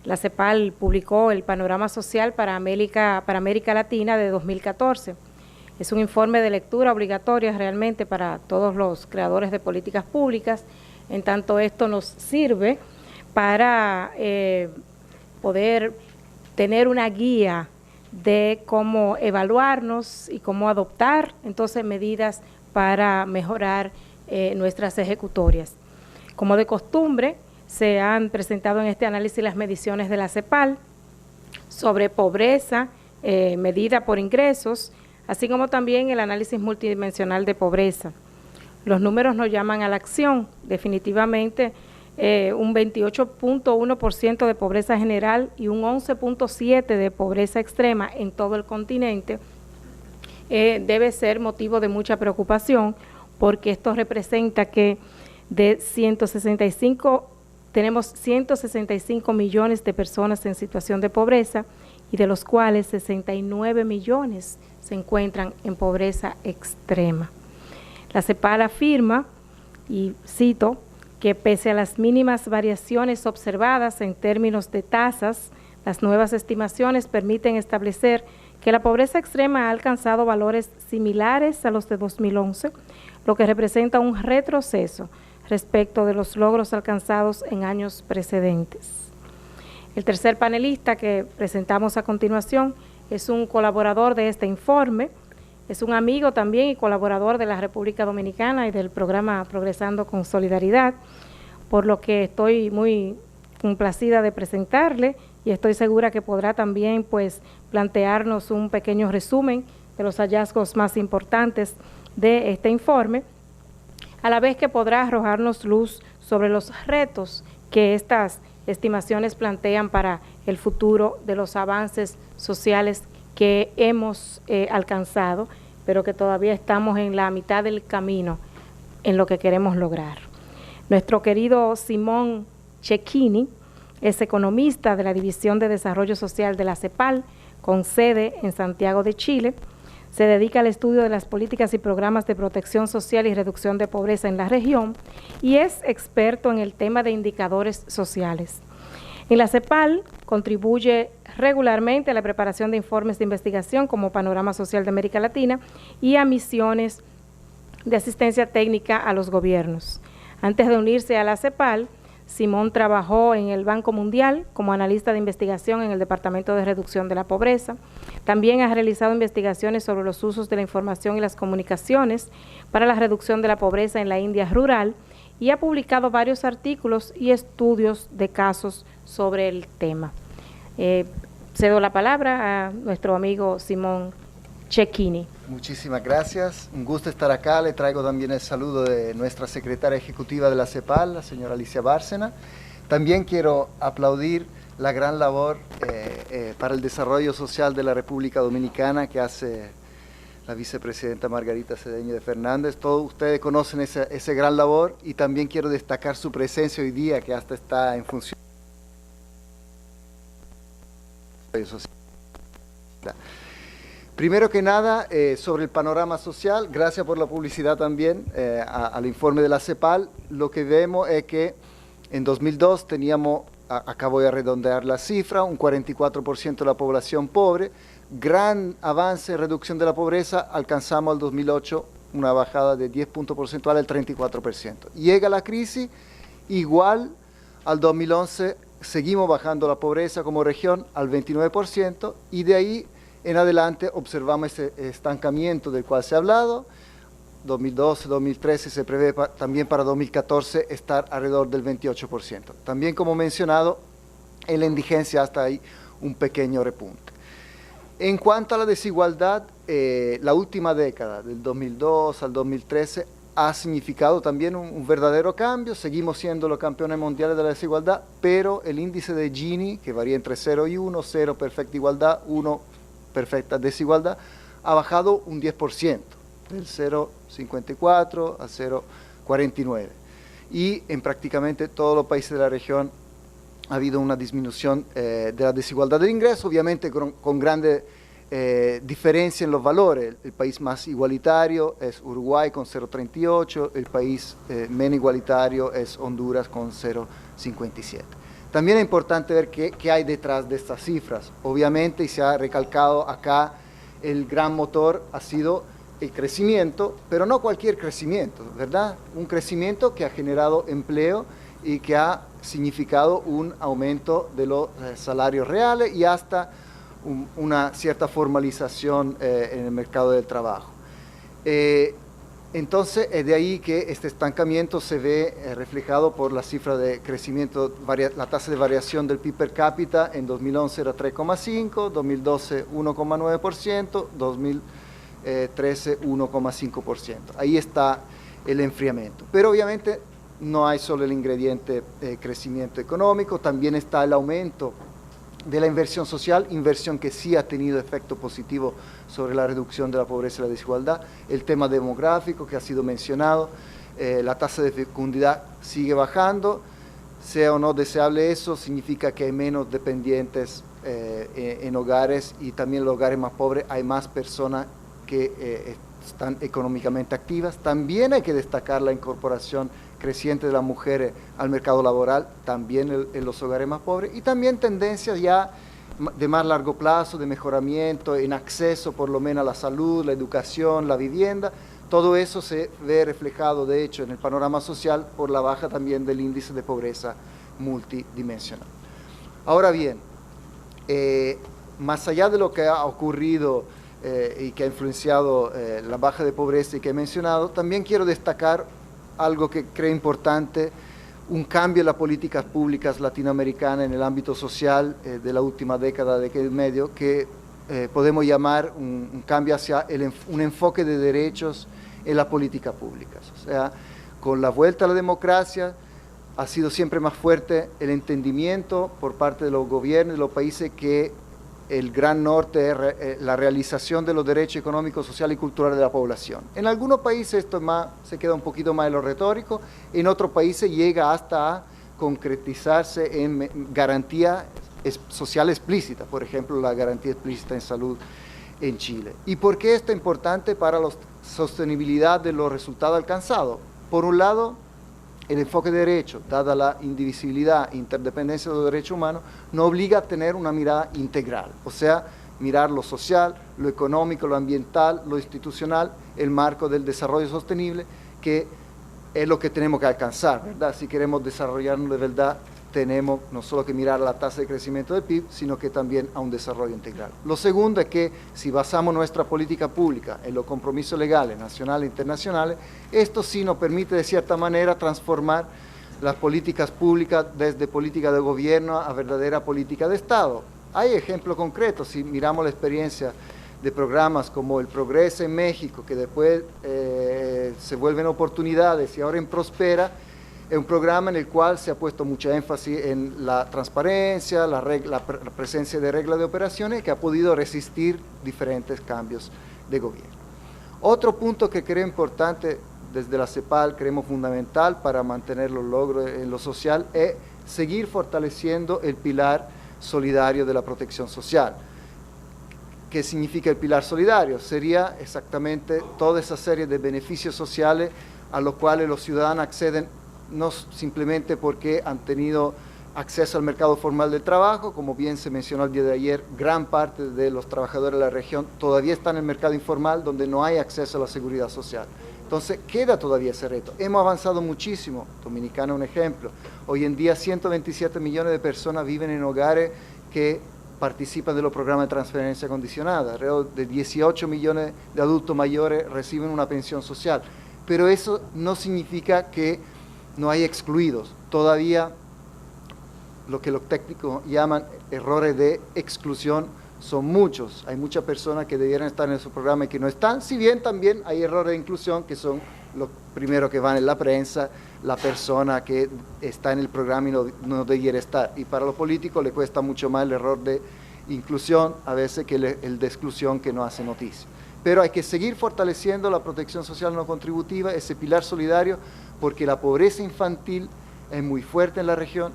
la CEPAL publicó el Panorama Social para América Latina de 2014. Es un informe de lectura obligatoria realmente para todos los creadores de políticas públicas, en tanto esto nos sirve para poder tener una guía de cómo evaluarnos y cómo adoptar entonces medidas para mejorar nuestras ejecutorias. Como de costumbre, se han presentado en este análisis las mediciones de la CEPAL sobre pobreza, medida por ingresos, así como también el análisis multidimensional de pobreza. Los números nos llaman a la acción. Definitivamente, un 28.1% de pobreza general y un 11.7% de pobreza extrema en todo el continente debe ser motivo de mucha preocupación, porque esto representa que tenemos 165 millones de personas en situación de pobreza, y de los cuales 69 millones se encuentran en pobreza extrema. La CEPAL afirma, y cito, que pese a las mínimas variaciones observadas en términos de tasas, las nuevas estimaciones permiten establecer que la pobreza extrema ha alcanzado valores similares a los de 2011, lo que representa un retroceso respecto de los logros alcanzados en años precedentes. El tercer panelista que presentamos a continuación es un colaborador de este informe, es un amigo también y colaborador de la República Dominicana y del programa Progresando con Solidaridad, por lo que estoy muy complacida de presentarle y estoy segura que podrá también pues plantearnos un pequeño resumen de los hallazgos más importantes de este informe, a la vez que podrá arrojarnos luz sobre los retos que estas estimaciones plantean para el futuro de los avances sociales que hemos alcanzado, pero que todavía estamos en la mitad del camino en lo que queremos lograr. Nuestro querido Simón Cecchini es economista de la División de Desarrollo Social de la CEPAL, con sede en Santiago de Chile. Se dedica al estudio de las políticas y programas de protección social y reducción de pobreza en la región y es experto en el tema de indicadores sociales. En la CEPAL contribuye regularmente a la preparación de informes de investigación como Panorama Social de América Latina y a misiones de asistencia técnica a los gobiernos. Antes de unirse a la CEPAL, Simón trabajó en el Banco Mundial como analista de investigación en el Departamento de Reducción de la Pobreza. También ha realizado investigaciones sobre los usos de la información y las comunicaciones para la reducción de la pobreza en la India rural y ha publicado varios artículos y estudios de casos sobre el tema. Cedo la palabra a nuestro amigo Simón Cecchini. Muchísimas gracias, un gusto estar acá. Le traigo también el saludo de nuestra secretaria ejecutiva de la CEPAL, la señora Alicia Bárcena. También quiero aplaudir la gran labor para el desarrollo social de la República Dominicana que hace la vicepresidenta Margarita Cedeño de Fernández. Todos ustedes conocen ese gran labor y también quiero destacar su presencia hoy día, que hasta está en función social. Primero que nada, sobre el panorama social, gracias por la publicidad también al informe de la CEPAL. Lo que vemos es que en 2002 teníamos, acá voy a redondear la cifra, un 44% de la población pobre, gran avance en reducción de la pobreza, alcanzamos al 2008 una bajada de 10 puntos porcentuales al 34%. Llega la crisis, igual al 2011 seguimos bajando la pobreza como región al 29% y de ahí en adelante observamos ese estancamiento del cual se ha hablado. 2012, 2013 se prevé también para 2014 estar alrededor del 28%. También, como mencionado, en la indigencia hasta ahí un pequeño repunte. En cuanto a la desigualdad, la última década, del 2002 al 2013, ha significado también un verdadero cambio. Seguimos siendo los campeones mundiales de la desigualdad, pero el índice de Gini, que varía entre 0 y 1, 0 perfecta igualdad, 1 perfecta desigualdad, ha bajado un 10%, del 0,54 a 0,49. Y en prácticamente todos los países de la región ha habido una disminución de la desigualdad de ingreso, obviamente con grande diferencia en los valores. El país más igualitario es Uruguay con 0,38, el país menos igualitario es Honduras con 0,57. También es importante ver qué hay detrás de estas cifras. Obviamente, y se ha recalcado acá, el gran motor ha sido el crecimiento, pero no cualquier crecimiento, ¿verdad? Un crecimiento que ha generado empleo y que ha significado un aumento de los salarios reales y hasta una cierta formalización en el mercado del trabajo. Entonces, es de ahí que este estancamiento se ve reflejado por la cifra de crecimiento, la tasa de variación del PIB per cápita en 2011 era 3,5, 2012 1,9%, 2013 1,5%. Ahí está el enfriamiento. Pero obviamente no hay solo el ingrediente crecimiento económico, también está el aumento de la inversión social, inversión que sí ha tenido efecto positivo sobre la reducción de la pobreza y la desigualdad, el tema demográfico que ha sido mencionado, la tasa de fecundidad sigue bajando, sea o no deseable eso, significa que hay menos dependientes en hogares y también en los hogares más pobres hay más personas que están económicamente activas. También hay que destacar la incorporación creciente de las mujeres al mercado laboral, también en los hogares más pobres, y también tendencias ya de más largo plazo, de mejoramiento en acceso por lo menos a la salud, la educación, la vivienda. Todo eso se ve reflejado, de hecho, en el panorama social por la baja también del índice de pobreza multidimensional. Ahora bien, más allá de lo que ha ocurrido y que ha influenciado la baja de pobreza y que he mencionado, también quiero destacar algo que creo importante, un cambio en las políticas públicas latinoamericanas en el ámbito social de la última década y medio, que podemos llamar un cambio hacia un enfoque de derechos en las políticas públicas. O sea, con la vuelta a la democracia ha sido siempre más fuerte el entendimiento por parte de los gobiernos de los países que el gran norte es la realización de los derechos económicos, sociales y culturales de la población. En algunos países esto se queda un poquito más en lo retórico, en otros países llega hasta a concretizarse en garantía social explícita, por ejemplo, la garantía explícita en salud en Chile. ¿Y por qué esto es importante para la sostenibilidad de los resultados alcanzados? Por un lado, el enfoque de derecho, dada la indivisibilidad e interdependencia de los derechos humanos, nos obliga a tener una mirada integral, o sea, mirar lo social, lo económico, lo ambiental, lo institucional, el marco del desarrollo sostenible, que es lo que tenemos que alcanzar, ¿verdad? Si queremos desarrollarnos de verdad, tenemos no solo que mirar a la tasa de crecimiento del PIB, sino que también a un desarrollo integral. Lo segundo es que si basamos nuestra política pública en los compromisos legales, nacionales e internacionales, esto sí nos permite de cierta manera transformar las políticas públicas desde política de gobierno a verdadera política de Estado. Hay ejemplos concretos, si miramos la experiencia de programas como el Progreso en México, que después se vuelven oportunidades y ahora en Prospera, es un programa en el cual se ha puesto mucha énfasis en la transparencia, la presencia de reglas de operaciones que ha podido resistir diferentes cambios de gobierno. Otro punto que creo importante desde la CEPAL, creemos fundamental para mantener los logros en lo social, es seguir fortaleciendo el pilar solidario de la protección social. ¿Qué significa el pilar solidario? Sería exactamente toda esa serie de beneficios sociales a los cuales los ciudadanos acceden no simplemente porque han tenido acceso al mercado formal del trabajo, como bien se mencionó el día de ayer, gran parte de los trabajadores de la región todavía están en el mercado informal donde no hay acceso a la seguridad social. Entonces queda todavía ese reto. Hemos avanzado muchísimo, Dominicana un ejemplo. Hoy en día 127 millones de personas viven en hogares que participan de los programas de transferencia condicionada, alrededor de 18 millones de adultos mayores reciben una pensión social, pero eso no significa que no hay excluidos. Todavía lo que los técnicos llaman errores de exclusión son muchos. Hay muchas personas que debieran estar en esos programas y que no están, si bien también hay errores de inclusión que son los primeros que van en la prensa, la persona que está en el programa y no debiera estar. Y para los políticos le cuesta mucho más el error de inclusión a veces que el de exclusión que no hace noticia. Pero hay que seguir fortaleciendo la protección social no contributiva, ese pilar solidario, porque la pobreza infantil es muy fuerte en la región,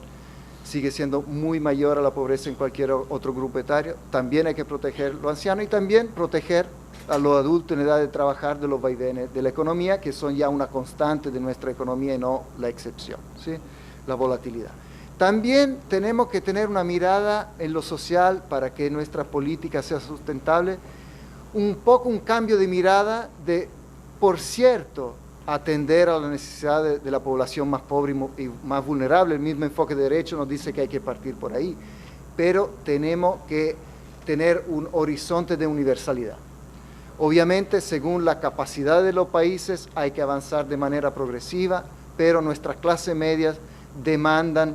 sigue siendo muy mayor a la pobreza en cualquier otro grupo etario. También hay que proteger a los ancianos y también proteger a los adultos en edad de trabajar de los vaivenes de la economía, que son ya una constante de nuestra economía y no la excepción, ¿sí? La volatilidad. También tenemos que tener una mirada en lo social para que nuestra política sea sustentable, un poco un cambio de mirada de, por cierto, atender a las necesidades de la población más pobre y más vulnerable. El mismo enfoque de derecho nos dice que hay que partir por ahí, pero tenemos que tener un horizonte de universalidad. Obviamente, según la capacidad de los países, hay que avanzar de manera progresiva, pero nuestras clases medias demandan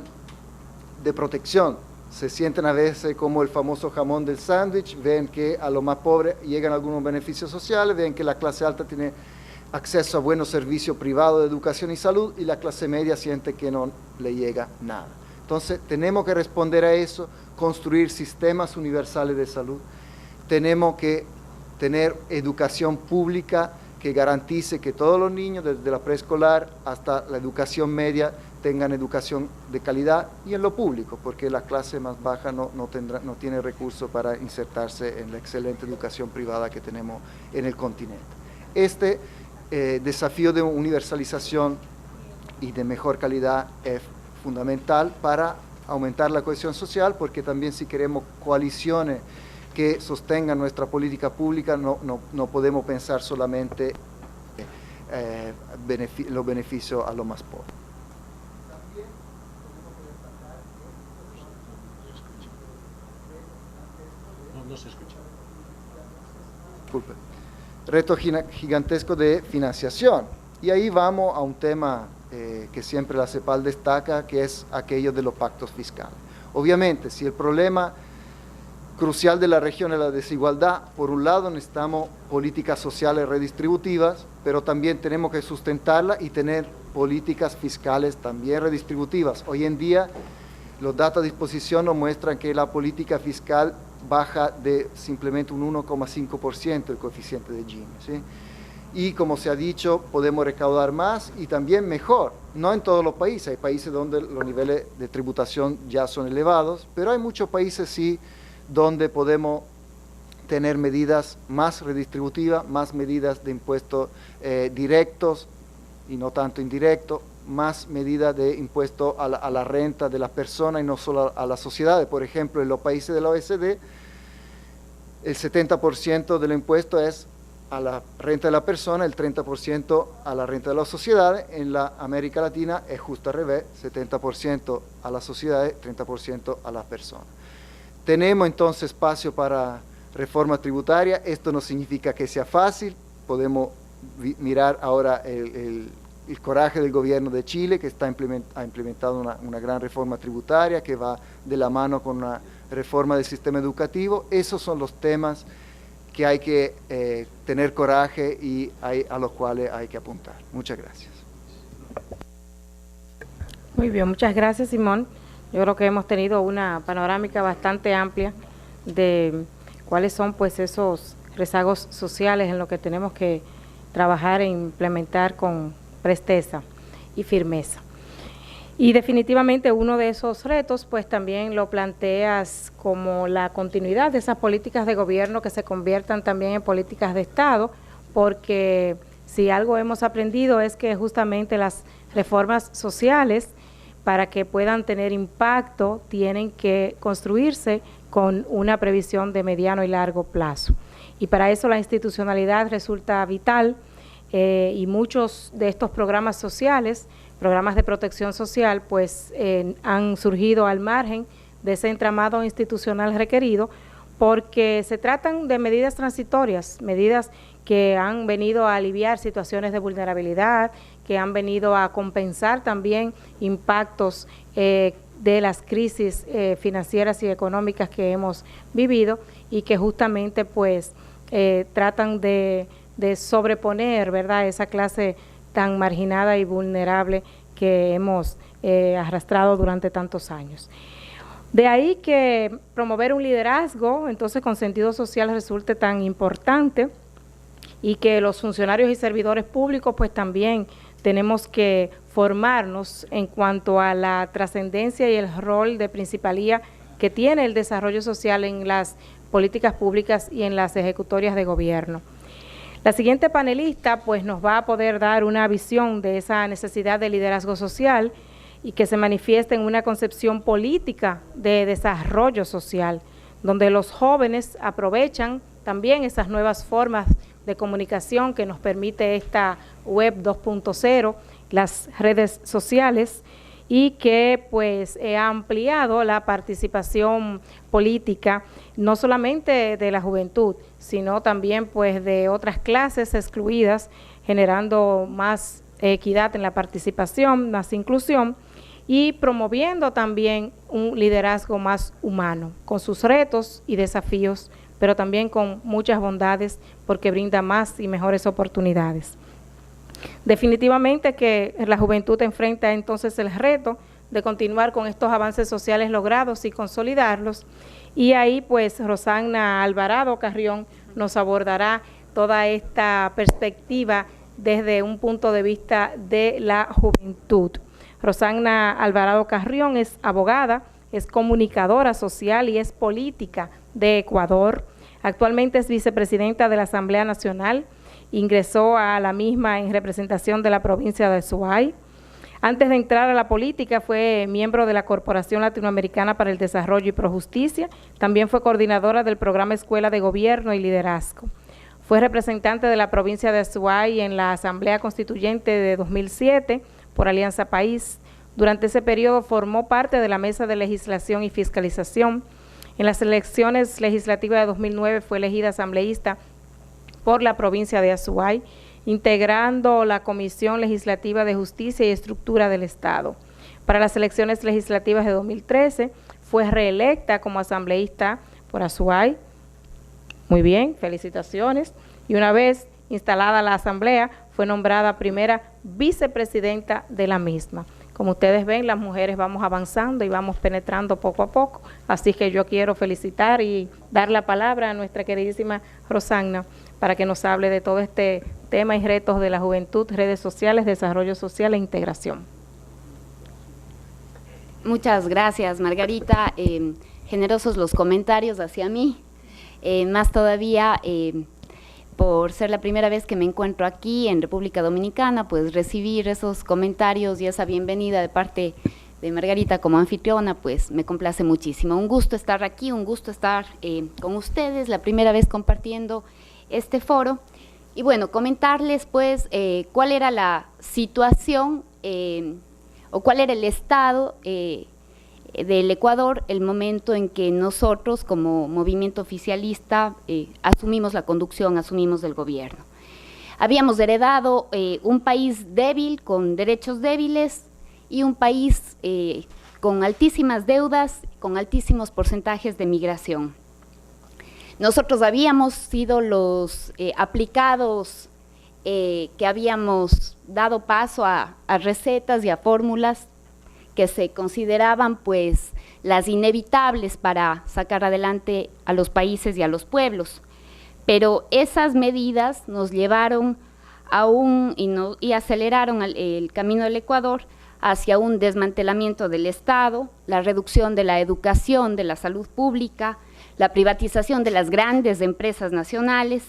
de protección. Se sienten a veces como el famoso jamón del sándwich, ven que a los más pobres llegan algunos beneficios sociales, ven que la clase alta tiene acceso a buenos servicios privados de educación y salud y la clase media siente que no le llega nada. Entonces tenemos que responder a eso, construir sistemas universales de salud, tenemos que tener educación pública que garantice que todos los niños, desde la preescolar hasta la educación media, tengan educación de calidad y en lo público, porque la clase más baja no tiene recursos para insertarse en la excelente educación privada que tenemos en el continente. Este desafío de universalización y de mejor calidad es fundamental para aumentar la cohesión social, porque también si queremos coaliciones que sostengan nuestra política pública, no podemos pensar solamente los beneficios a los más pobres. No se escucha. Disculpe. Reto gigantesco de financiación. Y ahí vamos a un tema que siempre la CEPAL destaca, que es aquello de los pactos fiscales. Obviamente, si el problema crucial de la región es la desigualdad, por un lado necesitamos políticas sociales redistributivas, pero también tenemos que sustentarlas y tener políticas fiscales también redistributivas. Hoy en día, los datos a disposición nos muestran que la política fiscal baja de simplemente un 1,5% el coeficiente de Gini, ¿sí? Y como se ha dicho, podemos recaudar más y también mejor. No en todos los países, hay países donde los niveles de tributación ya son elevados, pero hay muchos países sí donde podemos tener medidas más redistributivas, más medidas de impuestos directos y no tanto indirectos, más medidas de impuesto a la renta de las personas y no solo a las sociedades. Por ejemplo, en los países de la OECD, el 70% del impuesto es a la renta de la persona, el 30% a la renta de las sociedades. En la América Latina es justo al revés, 70% a las sociedades, 30% a las personas. Tenemos entonces espacio para reforma tributaria. Esto no significa que sea fácil. Podemos mirar ahora el coraje del gobierno de Chile, que ha implementado una gran reforma tributaria que va de la mano con una reforma del sistema educativo. Esos son los temas que hay que tener coraje y a los cuales hay que apuntar. Muchas gracias. Muy bien, muchas gracias, Simón. Yo creo que hemos tenido una panorámica bastante amplia de cuáles son pues esos rezagos sociales en lo que tenemos que trabajar e implementar con presteza y firmeza. Y definitivamente uno de esos retos pues también lo planteas como la continuidad de esas políticas de gobierno que se conviertan también en políticas de Estado, porque si algo hemos aprendido es que justamente las reformas sociales, para que puedan tener impacto, tienen que construirse con una previsión de mediano y largo plazo. Y para eso la institucionalidad resulta vital y muchos de estos programas sociales, programas de protección social, pues han surgido al margen de ese entramado institucional requerido, porque se tratan de medidas transitorias, medidas que han venido a aliviar situaciones de vulnerabilidad, que han venido a compensar también impactos de las crisis financieras y económicas que hemos vivido y que justamente pues tratan de sobreponer, ¿verdad?, esa clase tan marginada y vulnerable que hemos arrastrado durante tantos años. De ahí que promover un liderazgo, entonces con sentido social, resulte tan importante y que los funcionarios y servidores públicos pues también tenemos que formarnos en cuanto a la trascendencia y el rol de principalía que tiene el desarrollo social en las políticas públicas y en las ejecutorias de gobierno. La siguiente panelista pues nos va a poder dar una visión de esa necesidad de liderazgo social y que se manifiesta en una concepción política de desarrollo social, donde los jóvenes aprovechan también esas nuevas formas de comunicación que nos permite esta web 2.0, las redes sociales, y que pues ha ampliado la participación política, no solamente de la juventud, sino también pues de otras clases excluidas, generando más equidad en la participación, más inclusión, y promoviendo también un liderazgo más humano, con sus retos y desafíos, pero también con muchas bondades, porque brinda más y mejores oportunidades. Definitivamente que la juventud enfrenta entonces el reto de continuar con estos avances sociales logrados y consolidarlos, y ahí pues Rosagna Alvarado Carrión nos abordará toda esta perspectiva desde un punto de vista de la juventud. Rosagna Alvarado Carrión es abogada, es comunicadora social y es política de Ecuador. Actualmente es vicepresidenta de la Asamblea Nacional, ingresó a la misma en representación de la provincia de Azuay. Antes de entrar a la política fue miembro de la Corporación Latinoamericana para el Desarrollo y Projusticia, también fue coordinadora del programa Escuela de Gobierno y Liderazgo. Fue representante de la provincia de Azuay en la Asamblea Constituyente de 2007 por Alianza País. Durante ese periodo formó parte de la Mesa de Legislación y Fiscalización. En las elecciones legislativas de 2009 fue elegida asambleísta por la provincia de Azuay, integrando la Comisión Legislativa de Justicia y Estructura del Estado. Para las elecciones legislativas de 2013 fue reelecta como asambleísta por Azuay. Muy bien, felicitaciones. Y una vez instalada la asamblea, fue nombrada primera vicepresidenta de la misma. Como ustedes ven, las mujeres vamos avanzando y vamos penetrando poco a poco. Así que yo quiero felicitar y dar la palabra a nuestra queridísima Rosagna para que nos hable de todo este tema y retos de la juventud, redes sociales, desarrollo social e integración. Muchas gracias, Margarita. Generosos los comentarios hacia mí. Más todavía, por ser la primera vez que me encuentro aquí en República Dominicana, pues recibir esos comentarios y esa bienvenida de parte de Margarita como anfitriona, pues me complace muchísimo. Un gusto estar aquí, un gusto estar con ustedes, la primera vez compartiendo este foro. Y bueno, comentarles pues cuál era la situación o cuál era el estado del Ecuador, el momento en que nosotros como movimiento oficialista asumimos la conducción, asumimos el gobierno. Habíamos heredado un país débil, con derechos débiles, y un país con altísimas deudas, con altísimos porcentajes de migración. Nosotros habíamos sido los aplicados que habíamos dado paso a recetas y a fórmulas que se consideraban pues las inevitables para sacar adelante a los países y a los pueblos. Pero esas medidas nos llevaron y aceleraron el camino del Ecuador hacia un desmantelamiento del Estado, la reducción de la educación, de la salud pública, la privatización de las grandes empresas nacionales,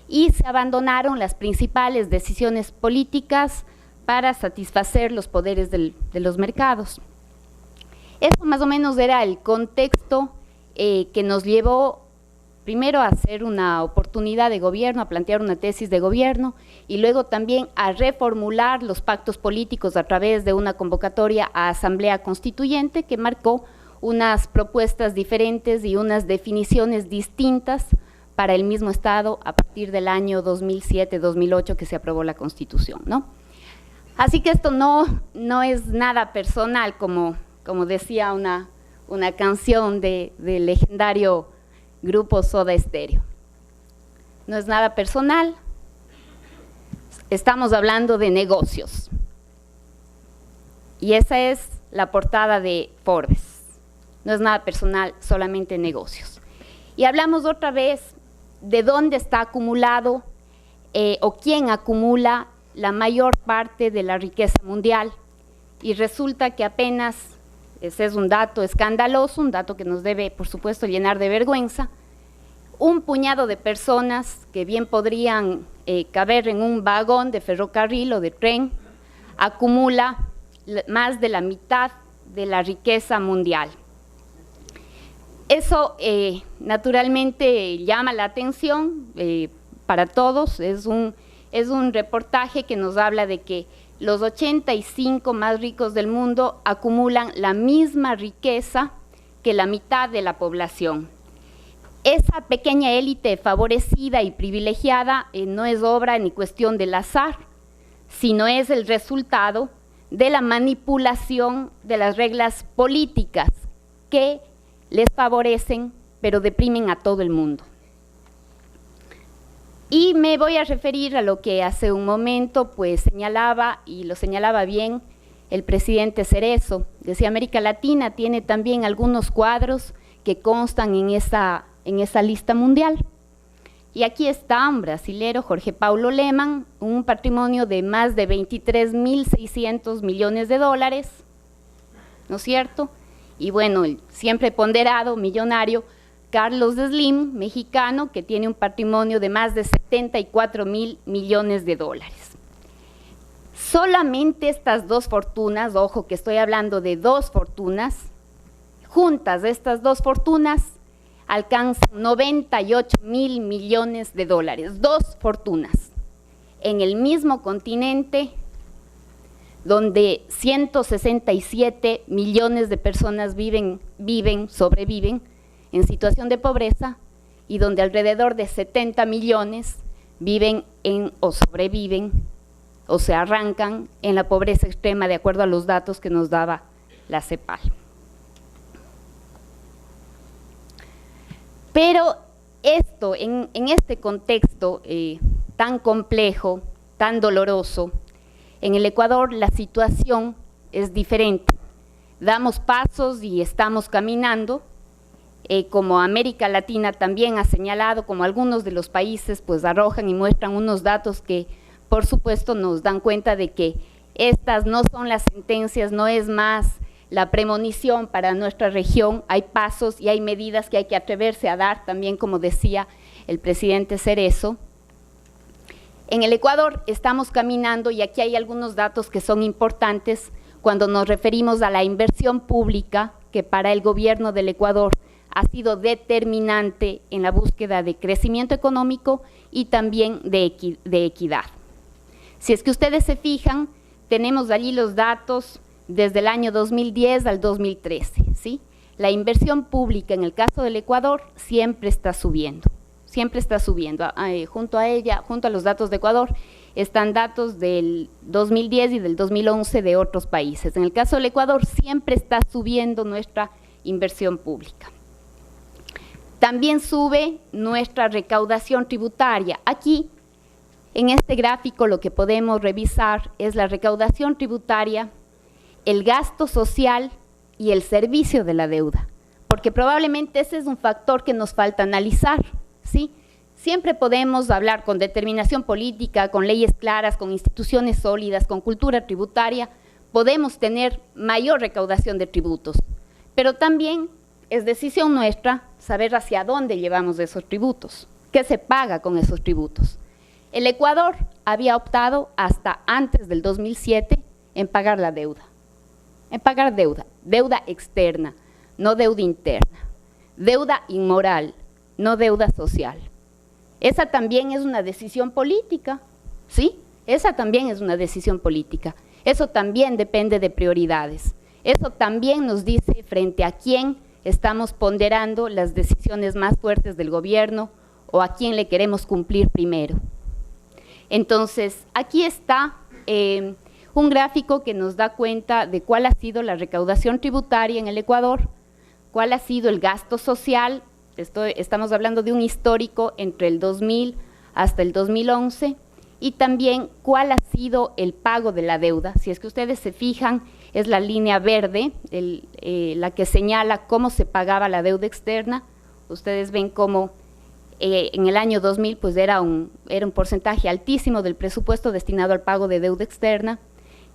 y se abandonaron las principales decisiones políticas para satisfacer los poderes de los mercados. Eso más o menos era el contexto que nos llevó primero a hacer una oportunidad de gobierno, a plantear una tesis de gobierno, y luego también a reformular los pactos políticos a través de una convocatoria a Asamblea Constituyente que marcó unas propuestas diferentes y unas definiciones distintas para el mismo Estado a partir del año 2007-2008 que se aprobó la Constitución, ¿no? Así que esto no es nada personal, como decía una canción del legendario grupo Soda Stereo. No es nada personal, estamos hablando de negocios. Y esa es la portada de Forbes. No es nada personal, solamente negocios. Y hablamos otra vez de dónde está acumulado o quién acumula la mayor parte de la riqueza mundial, y resulta que apenas, ese es un dato escandaloso, un dato que nos debe, por supuesto, llenar de vergüenza, un puñado de personas que bien podrían caber en un vagón de ferrocarril o de tren, acumula más de la mitad de la riqueza mundial. Eso naturalmente llama la atención para todos. Es un reportaje que nos habla de que los 85 más ricos del mundo acumulan la misma riqueza que la mitad de la población. Esa pequeña élite favorecida y privilegiada no es obra ni cuestión del azar, sino es el resultado de la manipulación de las reglas políticas que les favorecen, pero deprimen a todo el mundo. Y me voy a referir a lo que hace un momento pues señalaba, y lo señalaba bien el presidente Cerezo. Decía, América Latina tiene también algunos cuadros que constan en esa lista mundial. Y aquí está un brasilero, Jorge Paulo Lemann, un patrimonio de más de 23.600 millones de dólares, ¿no es cierto? Y bueno, el siempre ponderado millonario Carlos Slim, mexicano, que tiene un patrimonio de más de 74.000 millones de dólares. Solamente estas dos fortunas, ojo que estoy hablando de dos fortunas, juntas estas dos fortunas alcanzan 98.000 millones de dólares, dos fortunas, en el mismo continente donde 167 millones de personas sobreviven en situación de pobreza y donde alrededor de 70 millones viven o sobreviven o se arrancan en la pobreza extrema de acuerdo a los datos que nos daba la CEPAL. Pero esto, en este contexto tan complejo, tan doloroso, en el Ecuador la situación es diferente. Damos pasos y estamos caminando, como América Latina también ha señalado, como algunos de los países pues arrojan y muestran unos datos que por supuesto nos dan cuenta de que estas no son las sentencias, no es más la premonición para nuestra región, hay pasos y hay medidas que hay que atreverse a dar, también como decía el presidente Cerezo. En el Ecuador estamos caminando y aquí hay algunos datos que son importantes cuando nos referimos a la inversión pública que para el gobierno del Ecuador ha sido determinante en la búsqueda de crecimiento económico y también de equidad. Si es que ustedes se fijan, tenemos allí los datos desde el año 2010 al 2013, ¿sí? La inversión pública en el caso del Ecuador siempre está subiendo. Junto a los datos de Ecuador, están datos del 2010 y del 2011 de otros países. En el caso del Ecuador, siempre está subiendo nuestra inversión pública. También sube nuestra recaudación tributaria. Aquí, en este gráfico, lo que podemos revisar es la recaudación tributaria, el gasto social y el servicio de la deuda, porque probablemente ese es un factor que nos falta analizar, ¿sí? Siempre podemos hablar con determinación política, con leyes claras, con instituciones sólidas, con cultura tributaria, podemos tener mayor recaudación de tributos, pero también es decisión nuestra saber hacia dónde llevamos esos tributos, qué se paga con esos tributos. El Ecuador había optado hasta antes del 2007 en pagar la deuda, deuda externa, no deuda interna, deuda inmoral, no deuda social. Esa también es una decisión política, ¿sí? Esa también es una decisión política. Eso también depende de prioridades. Eso también nos dice frente a quién estamos ponderando las decisiones más fuertes del gobierno o a quién le queremos cumplir primero. Entonces, aquí está un gráfico que nos da cuenta de cuál ha sido la recaudación tributaria en el Ecuador, cuál ha sido el gasto social. Estamos hablando de un histórico entre el 2000 hasta el 2011, y también cuál ha sido el pago de la deuda. Si es que ustedes se fijan, es la línea verde, la que señala cómo se pagaba la deuda externa. Ustedes ven cómo en el año 2000 pues era un porcentaje altísimo del presupuesto destinado al pago de deuda externa,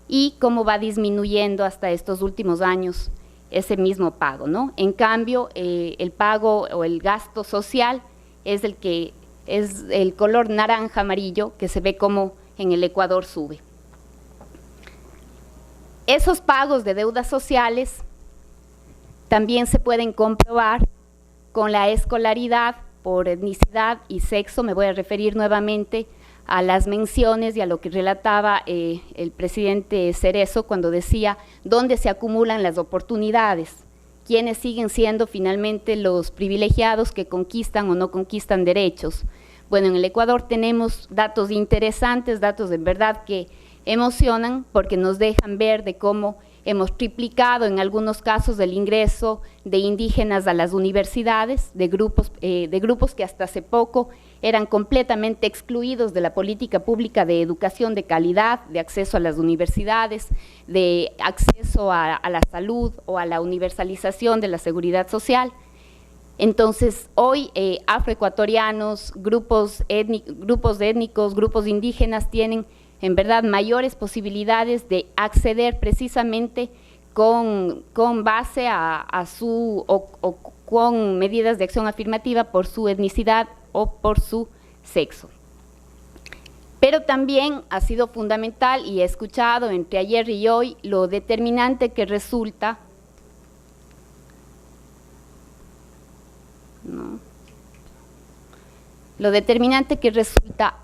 y cómo va disminuyendo hasta estos últimos años ese mismo pago, ¿no? En cambio, el pago o el gasto social es el color naranja amarillo que se ve como en el Ecuador sube. Esos pagos de deudas sociales también se pueden comprobar con la escolaridad por etnicidad y sexo. Me voy a referir nuevamente a las menciones y a lo que relataba el presidente Cerezo cuando decía dónde se acumulan las oportunidades, quiénes siguen siendo finalmente los privilegiados que conquistan o no conquistan derechos. Bueno, en el Ecuador tenemos datos interesantes, datos de verdad que emocionan porque nos dejan ver de cómo hemos triplicado en algunos casos el ingreso de indígenas a las universidades, de grupos que hasta hace poco eran completamente excluidos de la política pública de educación de calidad, de acceso a las universidades, de acceso a la salud o a la universalización de la seguridad social. Entonces, hoy afroecuatorianos, grupos étnicos, grupos indígenas tienen en verdad mayores posibilidades de acceder precisamente con base con medidas de acción afirmativa por su etnicidad o por su sexo. Pero también ha sido fundamental, y he escuchado entre ayer y hoy, lo determinante que resulta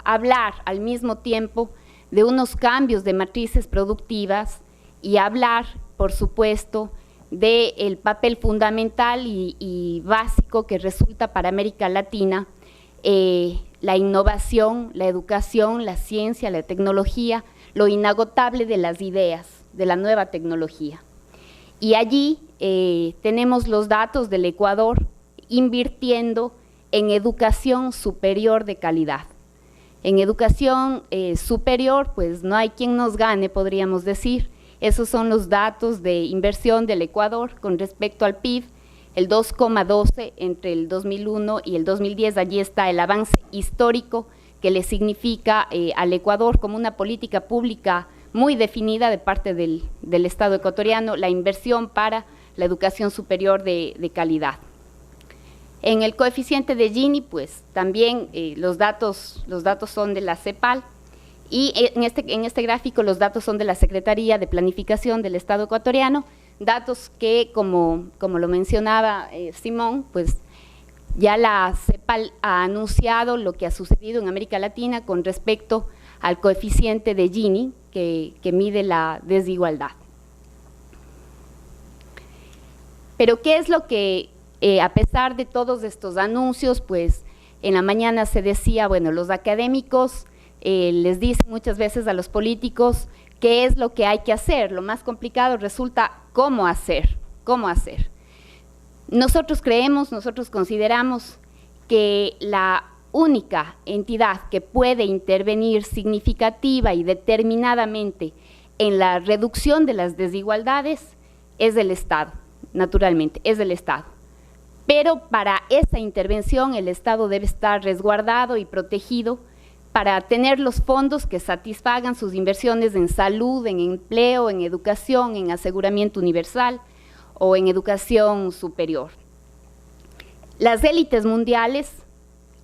hablar al mismo tiempo de unos cambios de matrices productivas y hablar, por supuesto, del papel fundamental y básico que resulta para América Latina la innovación, la educación, la ciencia, la tecnología, lo inagotable de las ideas, de la nueva tecnología. Y allí tenemos los datos del Ecuador invirtiendo en educación superior de calidad. En educación superior, pues no hay quien nos gane, podríamos decir. Esos son los datos de inversión del Ecuador con respecto al PIB, el 2,12 entre el 2001 y el 2010. Allí está el avance histórico que le significa al Ecuador como una política pública muy definida de parte del Estado ecuatoriano, la inversión para la educación superior de calidad. En el coeficiente de Gini, pues también los datos son de la CEPAL, y en este gráfico los datos son de la Secretaría de Planificación del Estado ecuatoriano, datos que, como lo mencionaba Simón, pues ya la CEPAL ha anunciado lo que ha sucedido en América Latina con respecto al coeficiente de Gini, que mide la desigualdad. Pero ¿qué es lo que, a pesar de todos estos anuncios, pues en la mañana se decía, bueno, los académicos les dicen muchas veces a los políticos qué es lo que hay que hacer? Lo más complicado resulta cómo hacer. Nosotros consideramos que la única entidad que puede intervenir significativa y determinadamente en la reducción de las desigualdades es el Estado, naturalmente, es el Estado. Pero para esa intervención el Estado debe estar resguardado y protegido para tener los fondos que satisfagan sus inversiones en salud, en empleo, en educación, en aseguramiento universal o en educación superior. Las élites mundiales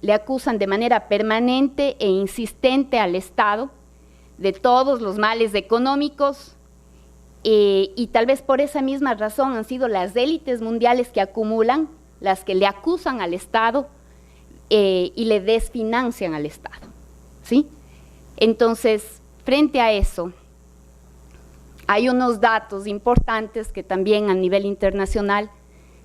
le acusan de manera permanente e insistente al Estado de todos los males económicos y tal vez por esa misma razón han sido las élites mundiales que acumulan, las que le acusan al Estado y le desfinancian al Estado. ¿Sí? Entonces, frente a eso, hay unos datos importantes que también a nivel internacional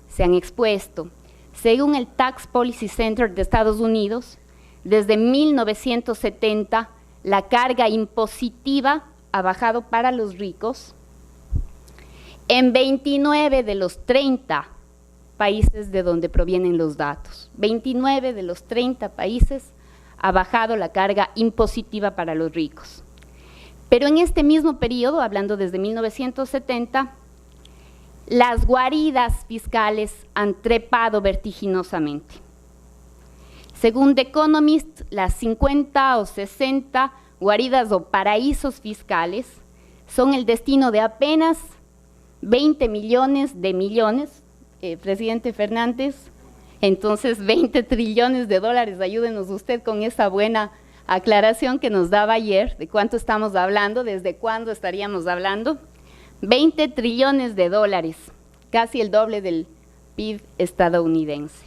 se han expuesto. Según el Tax Policy Center de Estados Unidos, desde 1970 la carga impositiva ha bajado para los ricos en 29 de los 30 países de donde provienen los datos. 29 de los 30 países ha bajado la carga impositiva para los ricos. Pero en este mismo periodo, hablando desde 1970, las guaridas fiscales han trepado vertiginosamente. Según The Economist, las 50 o 60 guaridas o paraísos fiscales son el destino de apenas 20 millones de millones, presidente Fernández. Entonces, 20 trillones de dólares, ayúdenos usted con esa buena aclaración que nos daba ayer, de cuánto estamos hablando, desde cuándo estaríamos hablando. 20 trillones de dólares, casi el doble del PIB estadounidense.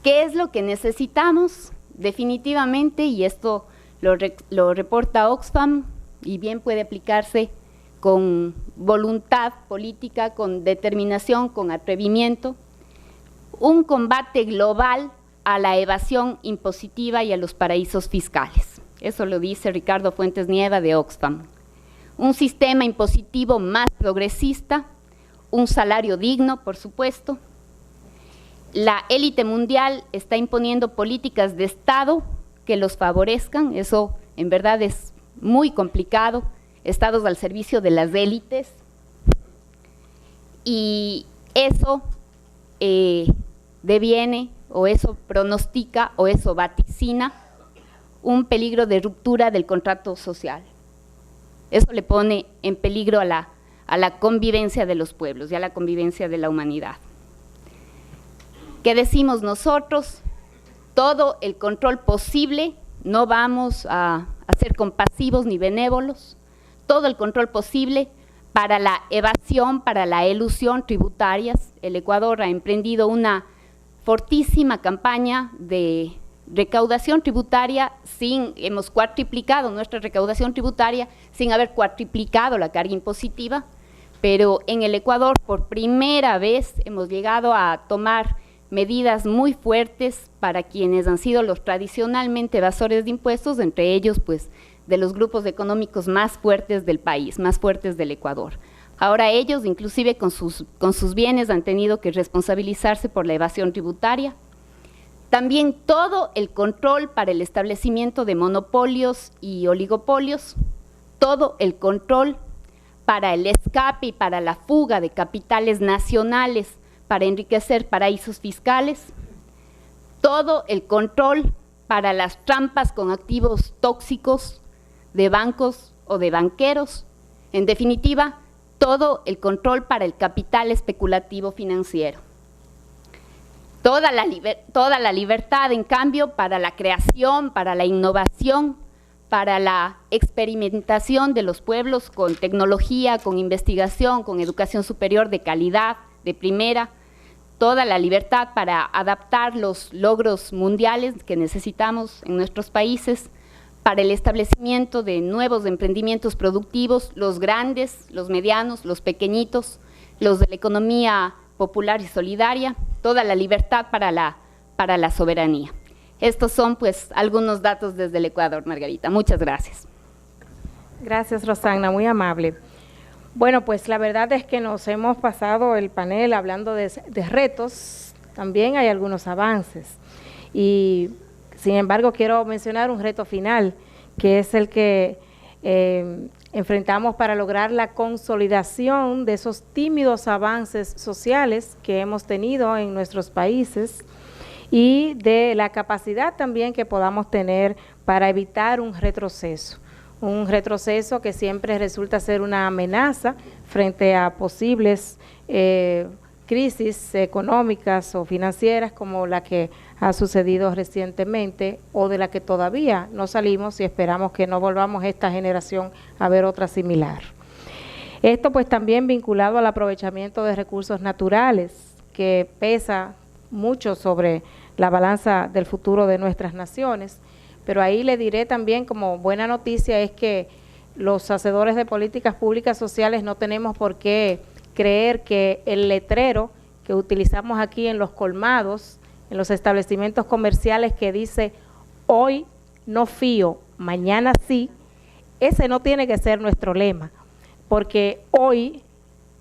¿Qué es lo que necesitamos? Definitivamente, y esto lo reporta Oxfam, y bien puede aplicarse con voluntad política, con determinación, con atrevimiento, un combate global a la evasión impositiva y a los paraísos fiscales. Eso lo dice Ricardo Fuentes Nieva de Oxfam. Un sistema impositivo más progresista, un salario digno, por supuesto. La élite mundial está imponiendo políticas de Estado que los favorezcan, eso en verdad es muy complicado, estados al servicio de las élites, y eso deviene, o eso pronostica, o eso vaticina un peligro de ruptura del contrato social. Eso le pone en peligro a la convivencia de los pueblos y a la convivencia de la humanidad. ¿Qué decimos nosotros? Todo el control posible no vamos a ser compasivos ni benévolos, todo el control posible para la evasión, para la elusión tributarias. El Ecuador ha emprendido una fortísima campaña de recaudación tributaria, hemos cuatriplicado nuestra recaudación tributaria sin haber cuatriplicado la carga impositiva, pero en el Ecuador por primera vez hemos llegado a tomar medidas muy fuertes para quienes han sido los tradicionalmente evasores de impuestos, entre ellos pues de los grupos económicos más fuertes del país, más fuertes del Ecuador. Ahora ellos, inclusive con sus bienes, han tenido que responsabilizarse por la evasión tributaria. También todo el control para el establecimiento de monopolios y oligopolios, todo el control para el escape y para la fuga de capitales nacionales para enriquecer paraísos fiscales, todo el control para las trampas con activos tóxicos de bancos o de banqueros, en definitiva, todo el control para el capital especulativo financiero. Toda la libertad, en cambio, para la creación, para la innovación, para la experimentación de los pueblos con tecnología, con investigación, con educación superior de calidad, de primera, toda la libertad para adaptar los logros mundiales que necesitamos en nuestros países, para el establecimiento de nuevos emprendimientos productivos, los grandes, los medianos, los pequeñitos, los de la economía popular y solidaria, toda la libertad para la soberanía. Estos son pues algunos datos desde el Ecuador, Margarita. Muchas gracias. Gracias, Rosana, muy amable. Bueno, pues la verdad es que nos hemos pasado el panel hablando de retos, también hay algunos avances. Y sin embargo, quiero mencionar un reto final, que es el que enfrentamos para lograr la consolidación de esos tímidos avances sociales que hemos tenido en nuestros países y de la capacidad también que podamos tener para evitar un retroceso que siempre resulta ser una amenaza frente a posibles crisis económicas o financieras como la que ha sucedido recientemente o de la que todavía no salimos y esperamos que no volvamos esta generación a ver otra similar. Esto pues también vinculado al aprovechamiento de recursos naturales que pesa mucho sobre la balanza del futuro de nuestras naciones, pero ahí le diré también como buena noticia es que los hacedores de políticas públicas sociales no tenemos por qué creer que el letrero que utilizamos aquí en los colmados, en los establecimientos comerciales que dice hoy no fío, mañana sí, ese no tiene que ser nuestro lema, porque hoy,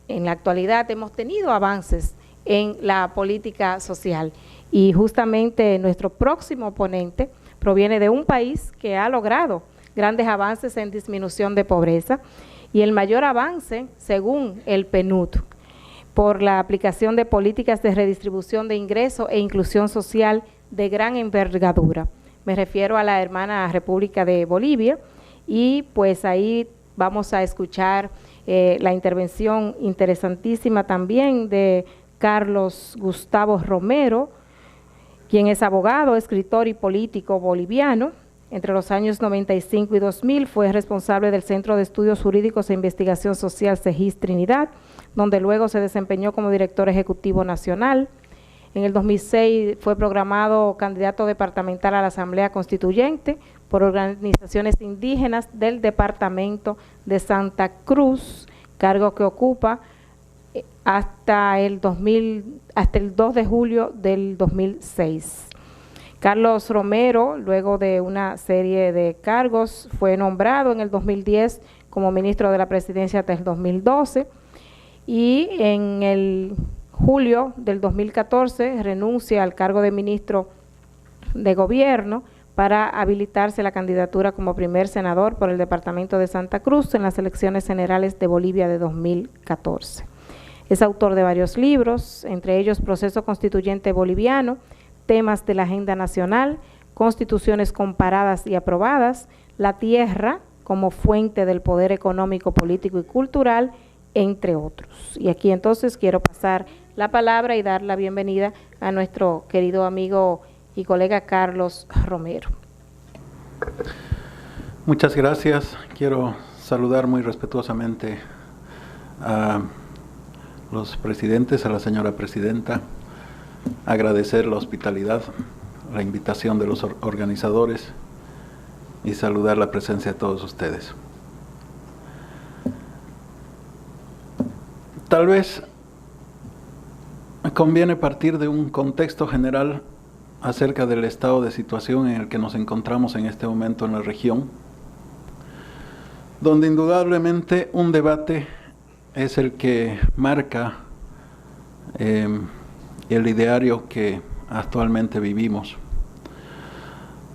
en la actualidad, hemos tenido avances en la política social y justamente nuestro próximo ponente proviene de un país que ha logrado grandes avances en disminución de pobreza y el mayor avance, según el PNUD, por la aplicación de políticas de redistribución de ingresos e inclusión social de gran envergadura. Me refiero a la hermana República de Bolivia y pues ahí vamos a escuchar la intervención interesantísima también de Carlos Gustavo Romero, quien es abogado, escritor y político boliviano. Entre los años 95 y 2000 fue responsable del Centro de Estudios Jurídicos e Investigación Social CEGIS Trinidad, donde luego se desempeñó como director ejecutivo nacional. En el 2006 fue programado candidato departamental a la Asamblea Constituyente por organizaciones indígenas del departamento de Santa Cruz, cargo que ocupa hasta el 2 de julio del 2006. Carlos Romero, luego de una serie de cargos, fue nombrado en el 2010 como ministro de la Presidencia hasta el 2012 y en el julio del 2014 renuncia al cargo de ministro de Gobierno para habilitarse la candidatura como primer senador por el departamento de Santa Cruz en las elecciones generales de Bolivia de 2014. Es autor de varios libros, entre ellos Proceso Constituyente Boliviano, Temas de la Agenda Nacional, Constituciones Comparadas y Aprobadas, La Tierra como fuente del poder económico, político y cultural, entre otros. Y aquí entonces quiero pasar la palabra y dar la bienvenida a nuestro querido amigo y colega Carlos Romero. Muchas gracias. Quiero saludar muy respetuosamente a los presidentes, a la señora presidenta, agradecer la hospitalidad, la invitación de los organizadores y saludar la presencia de todos ustedes. Tal vez conviene partir de un contexto general acerca del estado de situación en el que nos encontramos en este momento en la región, donde indudablemente un debate es el que marca el ideario que actualmente vivimos.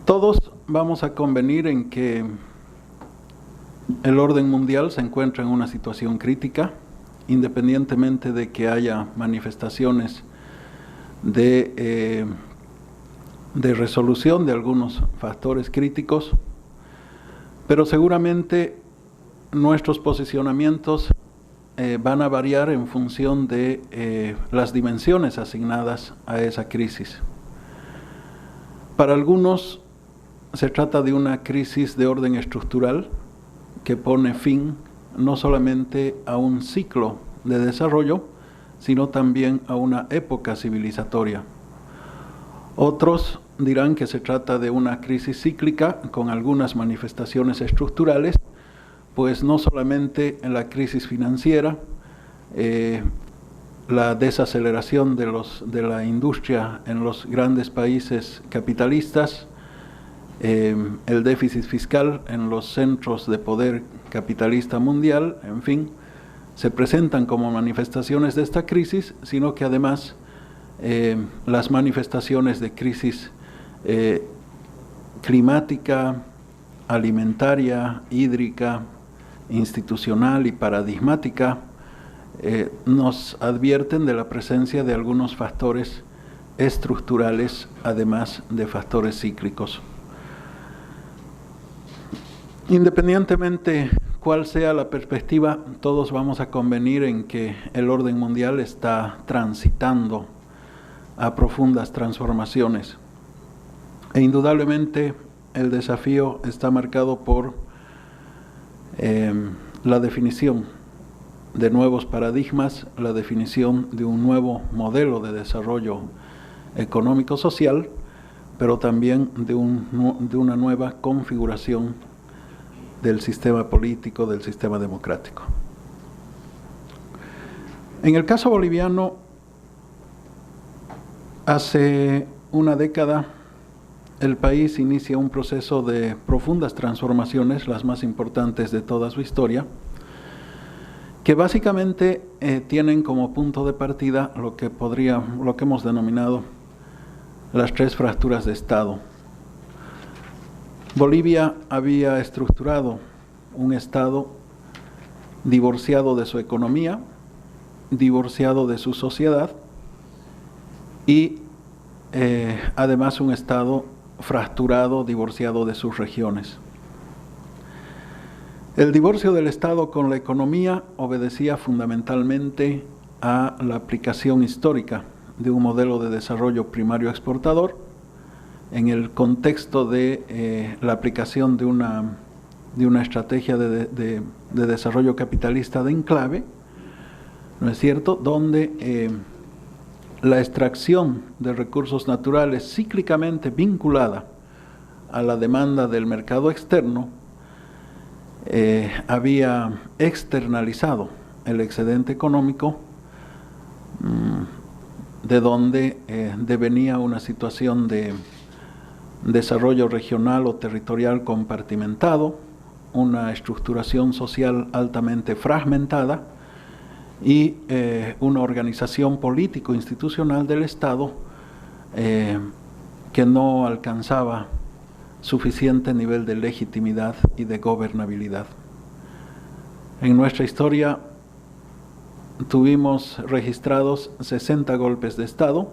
Todos vamos a convenir en que el orden mundial se encuentra en una situación crítica, independientemente de que haya manifestaciones de resolución de algunos factores críticos, pero seguramente nuestros posicionamientos van a variar en función de las dimensiones asignadas a esa crisis. Para algunos se trata de una crisis de orden estructural que pone fin no solamente a un ciclo de desarrollo, sino también a una época civilizatoria. Otros dirán que se trata de una crisis cíclica con algunas manifestaciones estructurales, pues no solamente en la crisis financiera, la desaceleración de la industria en los grandes países capitalistas, el déficit fiscal en los centros de poder capitalista mundial, en fin, se presentan como manifestaciones de esta crisis, sino que además las manifestaciones de crisis climática, alimentaria, hídrica, institucional y paradigmática nos advierten de la presencia de algunos factores estructurales, además de factores cíclicos. Independientemente cuál sea la perspectiva, todos vamos a convenir en que el orden mundial está transitando a profundas transformaciones. E indudablemente el desafío está marcado por la definición de nuevos paradigmas, la definición de un nuevo modelo de desarrollo económico-social, pero también de una nueva configuración del sistema político, del sistema democrático. En el caso boliviano, hace una década, el país inicia un proceso de profundas transformaciones, las más importantes de toda su historia, que básicamente tienen como punto de partida lo que hemos denominado las tres fracturas de Estado. Bolivia había estructurado un Estado divorciado de su economía, divorciado de su sociedad y además un Estado fracturado, divorciado de sus regiones. El divorcio del Estado con la economía obedecía fundamentalmente a la aplicación histórica de un modelo de desarrollo primario exportador en el contexto de la aplicación de una estrategia de desarrollo capitalista de enclave, ¿no es cierto?, donde la extracción de recursos naturales cíclicamente vinculada a la demanda del mercado externo había externalizado el excedente económico, de donde devenía una situación de desarrollo regional o territorial compartimentado, una estructuración social altamente fragmentada y una organización político-institucional del Estado que no alcanzaba suficiente nivel de legitimidad y de gobernabilidad. En nuestra historia tuvimos registrados 60 golpes de Estado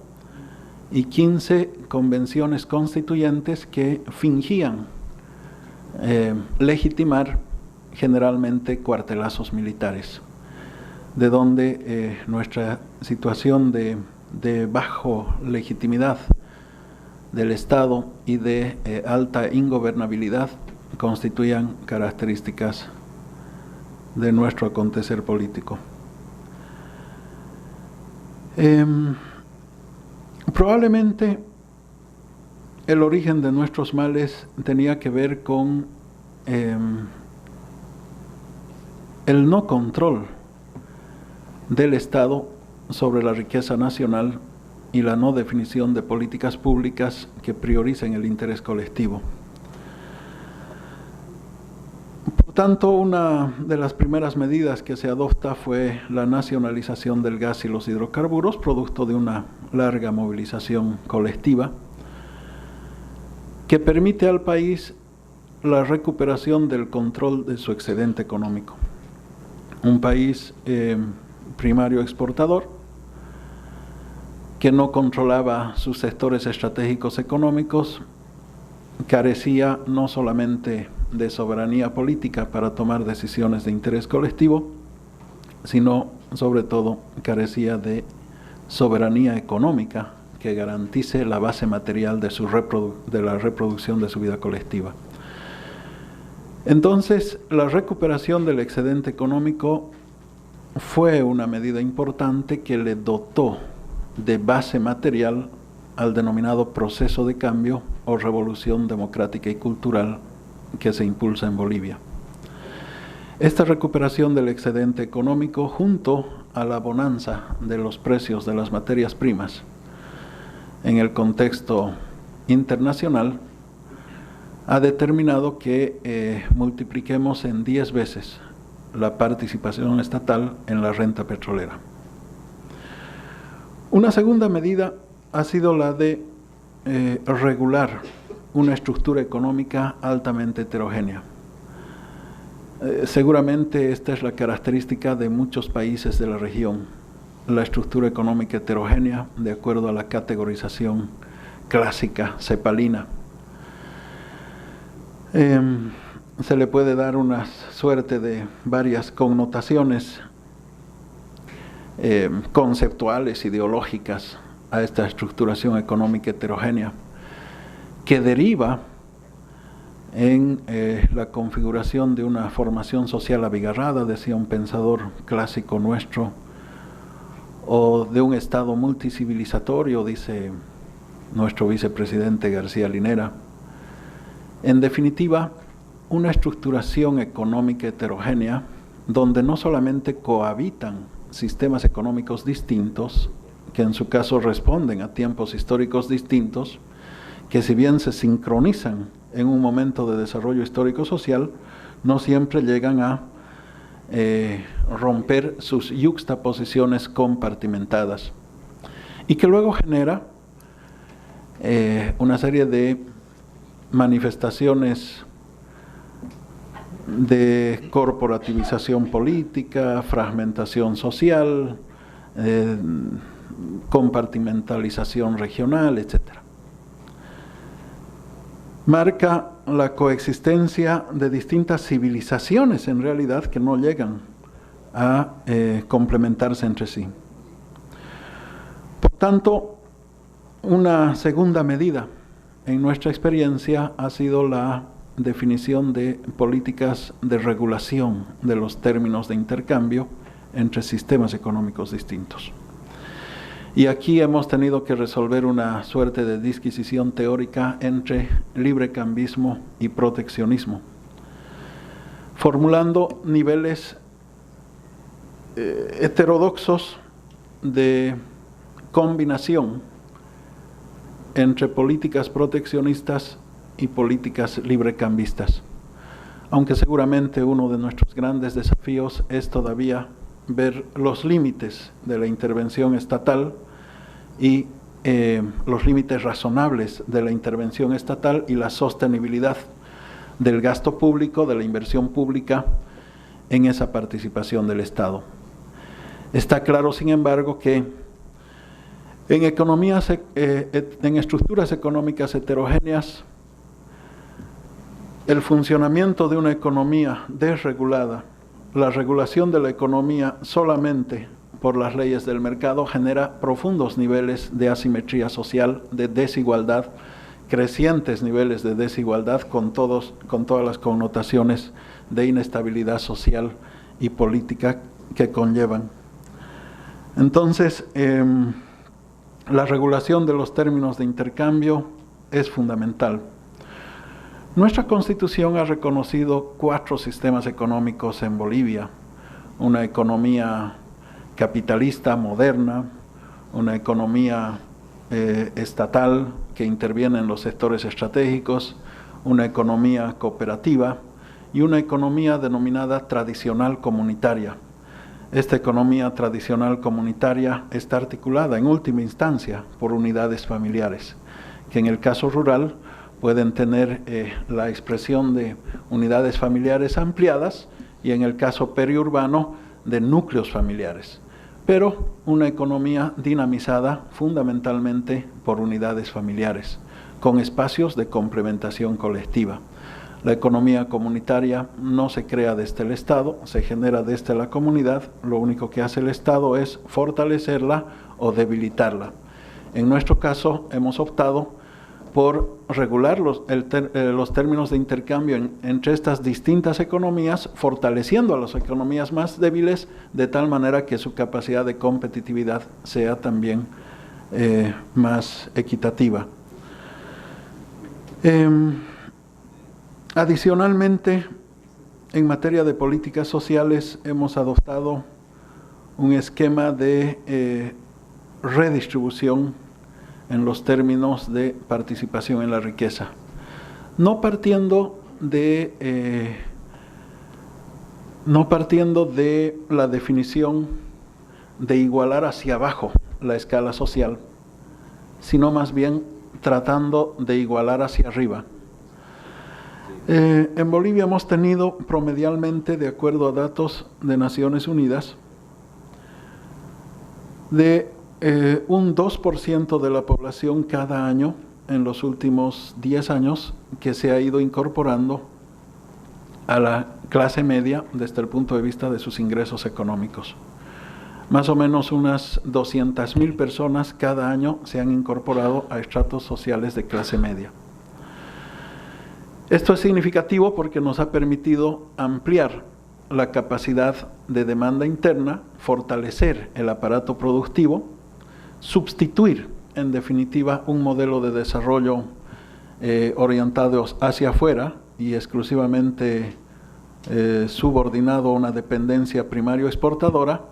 y 15 convenciones constituyentes que fingían legitimar generalmente cuartelazos militares, de donde nuestra situación de bajo legitimidad del Estado y de alta ingobernabilidad constituían características de nuestro acontecer político. Probablemente el origen de nuestros males tenía que ver con el no control del Estado sobre la riqueza nacional y la no definición de políticas públicas que prioricen el interés colectivo. Por tanto, una de las primeras medidas que se adopta fue la nacionalización del gas y los hidrocarburos, producto de una larga movilización colectiva, que permite al país la recuperación del control de su excedente económico. Un país primario exportador, que no controlaba sus sectores estratégicos económicos, carecía no solamente de soberanía política para tomar decisiones de interés colectivo, sino sobre todo carecía de soberanía económica que garantice la base material de la reproducción de su vida colectiva. Entonces, la recuperación del excedente económico fue una medida importante que le dotó de base material al denominado proceso de cambio o revolución democrática y cultural que se impulsa en Bolivia. Esta recuperación del excedente económico, junto a la bonanza de los precios de las materias primas en el contexto internacional, ha determinado que multipliquemos en 10 veces la participación estatal en la renta petrolera. Una segunda medida ha sido la de regular una estructura económica altamente heterogénea. Seguramente esta es la característica de muchos países de la región, la estructura económica heterogénea de acuerdo a la categorización clásica cepalina. Se le puede dar una suerte de varias connotaciones conceptuales, ideológicas a esta estructuración económica heterogénea, que deriva en la configuración de una formación social abigarrada, decía un pensador clásico nuestro, o de un Estado multicivilizatorio, dice nuestro vicepresidente García Linera. En definitiva, una estructuración económica heterogénea donde no solamente cohabitan sistemas económicos distintos, que en su caso responden a tiempos históricos distintos, que si bien se sincronizan en un momento de desarrollo histórico-social, no siempre llegan a romper sus yuxtaposiciones compartimentadas, y que luego genera una serie de manifestaciones de corporativización política, fragmentación social, compartimentalización regional, etc. Marca la coexistencia de distintas civilizaciones en realidad que no llegan a complementarse entre sí. Por tanto, una segunda medida en nuestra experiencia ha sido la definición de políticas de regulación de los términos de intercambio entre sistemas económicos distintos. Y aquí hemos tenido que resolver una suerte de disquisición teórica entre librecambismo y proteccionismo, formulando niveles heterodoxos de combinación entre políticas proteccionistas y políticas librecambistas, aunque seguramente uno de nuestros grandes desafíos es todavía ver los límites de la intervención estatal y los límites razonables de la intervención estatal y la sostenibilidad del gasto público, de la inversión pública en esa participación del Estado. Está claro, sin embargo, que en estructuras económicas heterogéneas, el funcionamiento de una economía desregulada, la regulación de la economía solamente por las leyes del mercado genera profundos niveles de asimetría social, de desigualdad crecientes niveles de desigualdad con todas las connotaciones de inestabilidad social y política que conllevan. Entonces, la regulación de los términos de intercambio es fundamental. Nuestra Constitución ha reconocido 4 sistemas económicos en Bolivia: una economía capitalista moderna, una economía estatal que interviene en los sectores estratégicos, una economía cooperativa y una economía denominada tradicional comunitaria. Esta economía tradicional comunitaria está articulada en última instancia por unidades familiares, que en el caso rural pueden tener la expresión de unidades familiares ampliadas y en el caso periurbano de núcleos familiares, pero una economía dinamizada fundamentalmente por unidades familiares, con espacios de complementación colectiva. La economía comunitaria no se crea desde el Estado, se genera desde la comunidad. Lo único que hace el Estado es fortalecerla o debilitarla. En nuestro caso hemos optado por regular los términos de intercambio entre estas distintas economías, fortaleciendo a las economías más débiles de tal manera que su capacidad de competitividad sea también más equitativa. Adicionalmente, en materia de políticas sociales hemos adoptado un esquema de redistribución en los términos de participación en la riqueza, no partiendo de la definición de igualar hacia abajo la escala social, sino más bien tratando de igualar hacia arriba. En Bolivia hemos tenido promedialmente, de acuerdo a datos de Naciones Unidas, de un 2% de la población cada año en los últimos 10 años que se ha ido incorporando a la clase media desde el punto de vista de sus ingresos económicos. Más o menos unas 200.000 personas cada año se han incorporado a estratos sociales de clase media. Esto es significativo porque nos ha permitido ampliar la capacidad de demanda interna, fortalecer el aparato productivo, sustituir, en definitiva, un modelo de desarrollo orientado hacia afuera y exclusivamente subordinado a una dependencia primario exportadora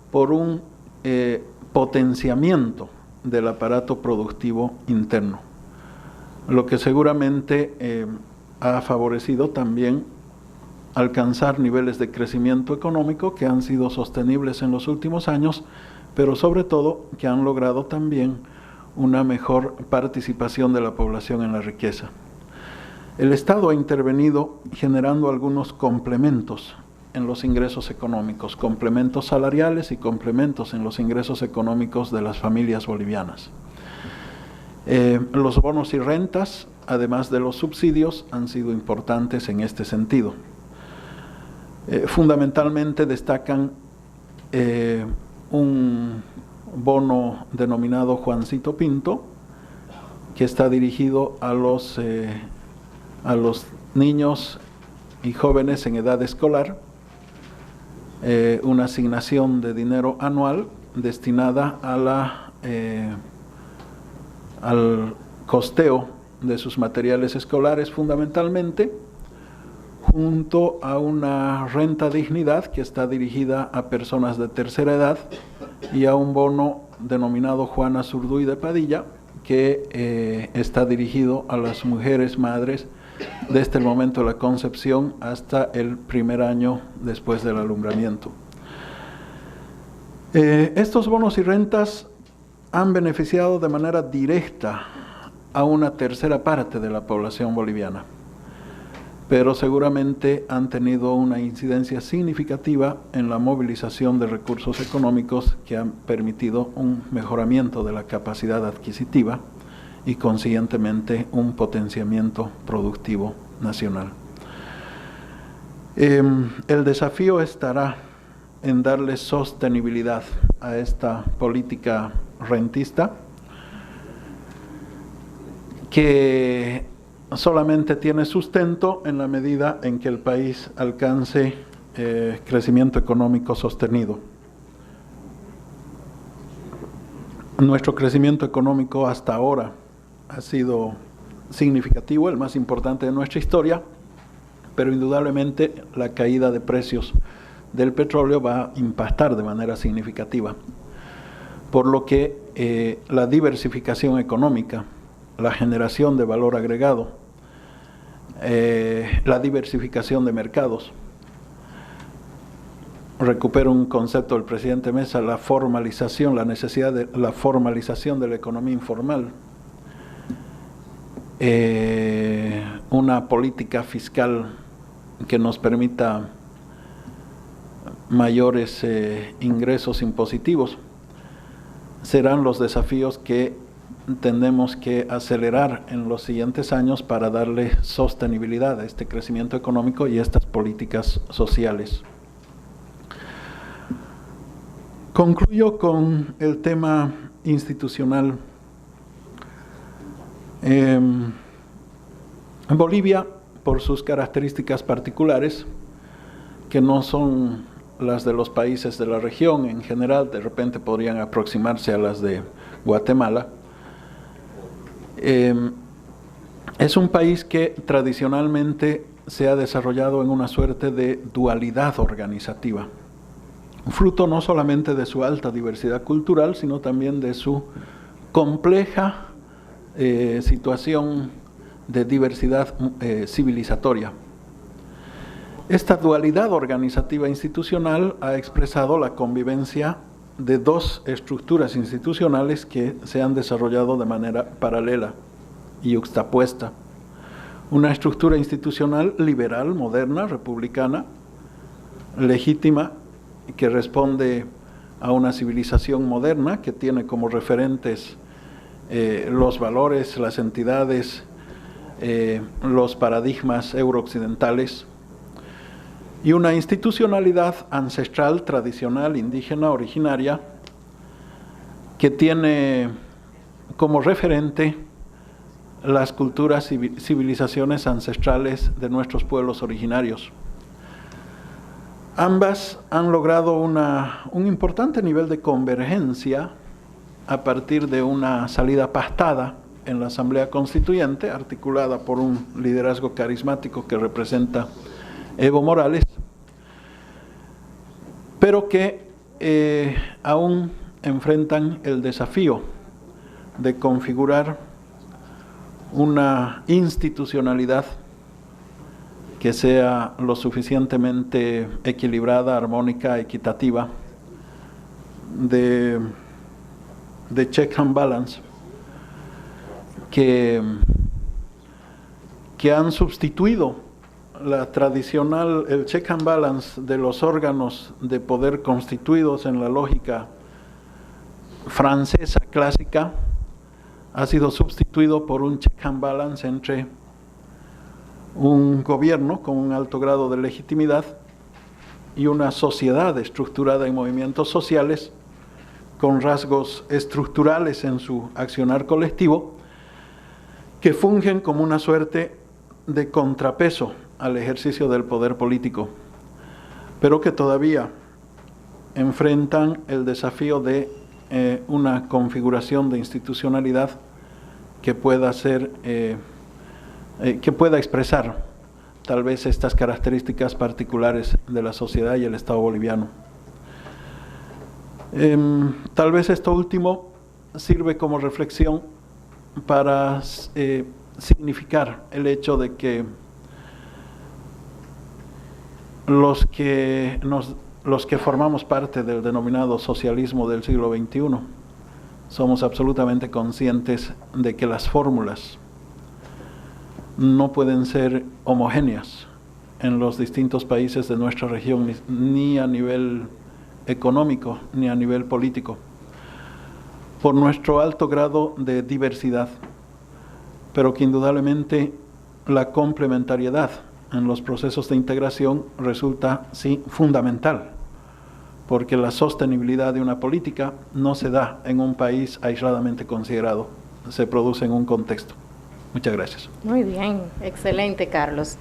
por un potenciamiento del aparato productivo interno, lo que seguramente ha favorecido también alcanzar niveles de crecimiento económico que han sido sostenibles en los últimos años, pero sobre todo que han logrado también una mejor participación de la población en la riqueza. El Estado ha intervenido generando algunos complementos en los ingresos económicos, complementos salariales y complementos en los ingresos económicos de las familias bolivianas. Los bonos y rentas, además de los subsidios, han sido importantes en este sentido. Fundamentalmente destacan un bono denominado Juancito Pinto, que está dirigido a los niños y jóvenes en edad escolar, una asignación de dinero anual destinada a al costeo de sus materiales escolares fundamentalmente, junto a una renta dignidad que está dirigida a personas de tercera edad y a un bono denominado Juana Zurduy de Padilla, que está dirigido a las mujeres madres desde el momento de la concepción hasta el primer año después del alumbramiento. Estos bonos y rentas han beneficiado de manera directa a una tercera parte de la población boliviana, pero seguramente han tenido una incidencia significativa en la movilización de recursos económicos que han permitido un mejoramiento de la capacidad adquisitiva y consiguientemente un potenciamiento productivo nacional. El desafío estará en darle sostenibilidad a esta política rentista, que solamente tiene sustento en la medida en que el país alcance crecimiento económico sostenido. Nuestro crecimiento económico hasta ahora ha sido significativo, el más importante de nuestra historia, pero indudablemente la caída de precios del petróleo va a impactar de manera significativa, por lo que la diversificación económica, la generación de valor agregado, la diversificación de mercados. Recupero un concepto del presidente Mesa, la formalización, la necesidad de la formalización de la economía informal, una política fiscal que nos permita mayores ingresos impositivos, serán los desafíos que tenemos que acelerar en los siguientes años para darle sostenibilidad a este crecimiento económico y a estas políticas sociales. Concluyo con el tema institucional. En Bolivia, por sus características particulares, que no son las de los países de la región en general, de repente podrían aproximarse a las de Guatemala, es un país que tradicionalmente se ha desarrollado en una suerte de dualidad organizativa, fruto no solamente de su alta diversidad cultural, sino también de su compleja situación de diversidad civilizatoria. Esta dualidad organizativa institucional ha expresado la convivencia de dos estructuras institucionales que se han desarrollado de manera paralela y yuxtapuesta. Una estructura institucional liberal, moderna, republicana, legítima, que responde a una civilización moderna que tiene como referentes los valores, las entidades, los paradigmas eurooccidentales, y una institucionalidad ancestral, tradicional, indígena, originaria, que tiene como referente las culturas y civilizaciones ancestrales de nuestros pueblos originarios. Ambas han logrado un importante nivel de convergencia a partir de una salida pactada en la Asamblea Constituyente, articulada por un liderazgo carismático que representa Evo Morales, pero que aún enfrentan el desafío de configurar una institucionalidad que sea lo suficientemente equilibrada, armónica, equitativa, de check and balance, que han sustituido el check and balance de los órganos de poder constituidos en la lógica francesa clásica, ha sido sustituido por un check and balance entre un gobierno con un alto grado de legitimidad y una sociedad estructurada en movimientos sociales con rasgos estructurales en su accionar colectivo, que fungen como una suerte de contrapeso al ejercicio del poder político, pero que todavía enfrentan el desafío de una configuración de institucionalidad que pueda expresar tal vez estas características particulares de la sociedad y el Estado boliviano. Tal vez esto último sirve como reflexión para significar el hecho de que los que formamos parte del denominado socialismo del siglo XXI somos absolutamente conscientes de que las fórmulas no pueden ser homogéneas en los distintos países de nuestra región, ni a nivel económico ni a nivel político, por nuestro alto grado de diversidad, pero que indudablemente la complementariedad en los procesos de integración resulta, sí, fundamental, porque la sostenibilidad de una política no se da en un país aisladamente considerado, se produce en un contexto. Muchas gracias. Muy bien, excelente, Carlos.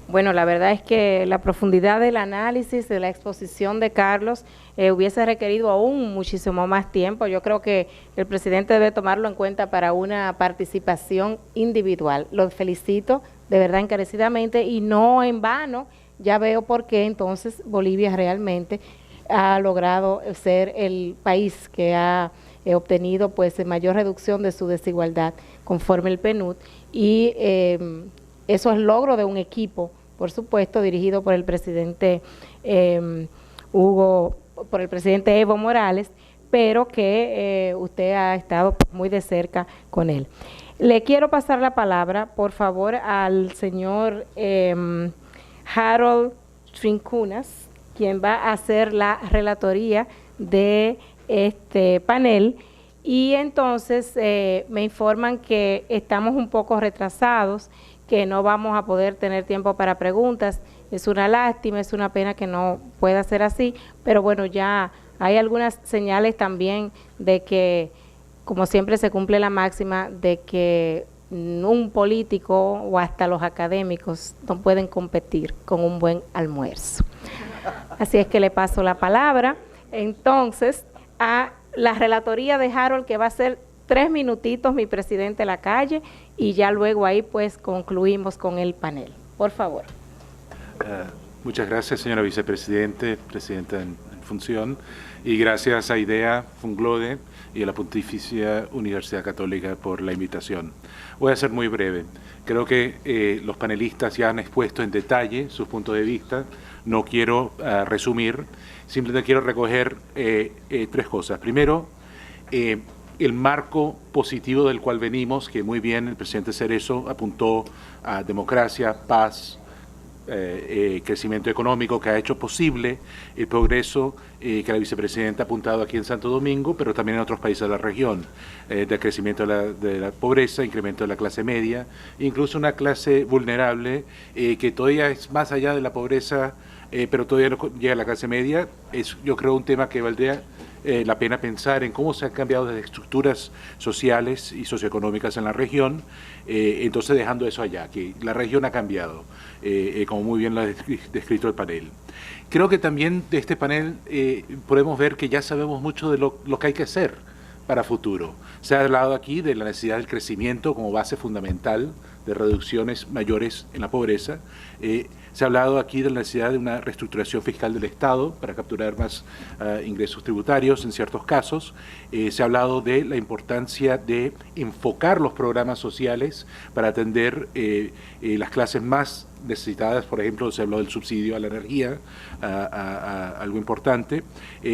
Bueno, la verdad es que la profundidad del análisis, de la exposición de Carlos, hubiese requerido aún muchísimo más tiempo. Yo creo que el presidente debe tomarlo en cuenta para una participación individual. Lo felicito de verdad encarecidamente y no en vano. Ya veo por qué entonces Bolivia realmente ha logrado ser el país que ha obtenido pues mayor reducción de su desigualdad conforme el PNUD, y eso es logro de un equipo, por supuesto, dirigido por el presidente por el presidente Evo Morales, pero que usted ha estado muy de cerca con él. Le quiero pasar la palabra, por favor, al señor Harold Trincunas, quien va a hacer la relatoría de este panel. Y entonces me informan que estamos un poco retrasados, que no vamos a poder tener tiempo para preguntas. Es una lástima, es una pena que no pueda ser así, pero bueno, ya hay algunas señales también de que, como siempre, se cumple la máxima de que un político o hasta los académicos no pueden competir con un buen almuerzo. Así es que le paso la palabra entonces a la relatoría de Harold, que va a ser 3 minutitos, mi presidente Lacalle, y ya luego ahí pues concluimos con el panel. Por favor. Muchas gracias, señora vicepresidente, presidenta en función, y gracias a IDEA, Funglode y a la Pontificia Universidad Católica por la invitación. Voy a ser muy breve. Creo que los panelistas ya han expuesto en detalle sus puntos de vista. No quiero resumir, simplemente quiero recoger 3 cosas. Primero, el marco positivo del cual venimos, que muy bien el presidente Cerezo apuntó a democracia, paz, crecimiento económico, que ha hecho posible el progreso que la vicepresidenta ha apuntado aquí en Santo Domingo, pero también en otros países de la región, del crecimiento de la pobreza, incremento de la clase media, incluso una clase vulnerable que todavía es más allá de la pobreza, pero todavía no llega a la clase media. Es, yo creo, un tema que valdría la pena pensar en cómo se han cambiado las estructuras sociales y socioeconómicas en la región, entonces dejando eso allá, que la región ha cambiado, como muy bien lo ha descrito el panel. Creo que también de este panel podemos ver que ya sabemos mucho de lo que hay que hacer para futuro. Se ha hablado aquí de la necesidad del crecimiento como base fundamental de reducciones mayores en la pobreza. Se ha hablado aquí de la necesidad de una reestructuración fiscal del Estado para capturar más ingresos tributarios en ciertos casos. Se ha hablado de la importancia de enfocar los programas sociales para atender las clases más necesitadas. Por ejemplo, se habló del subsidio a la energía, algo importante.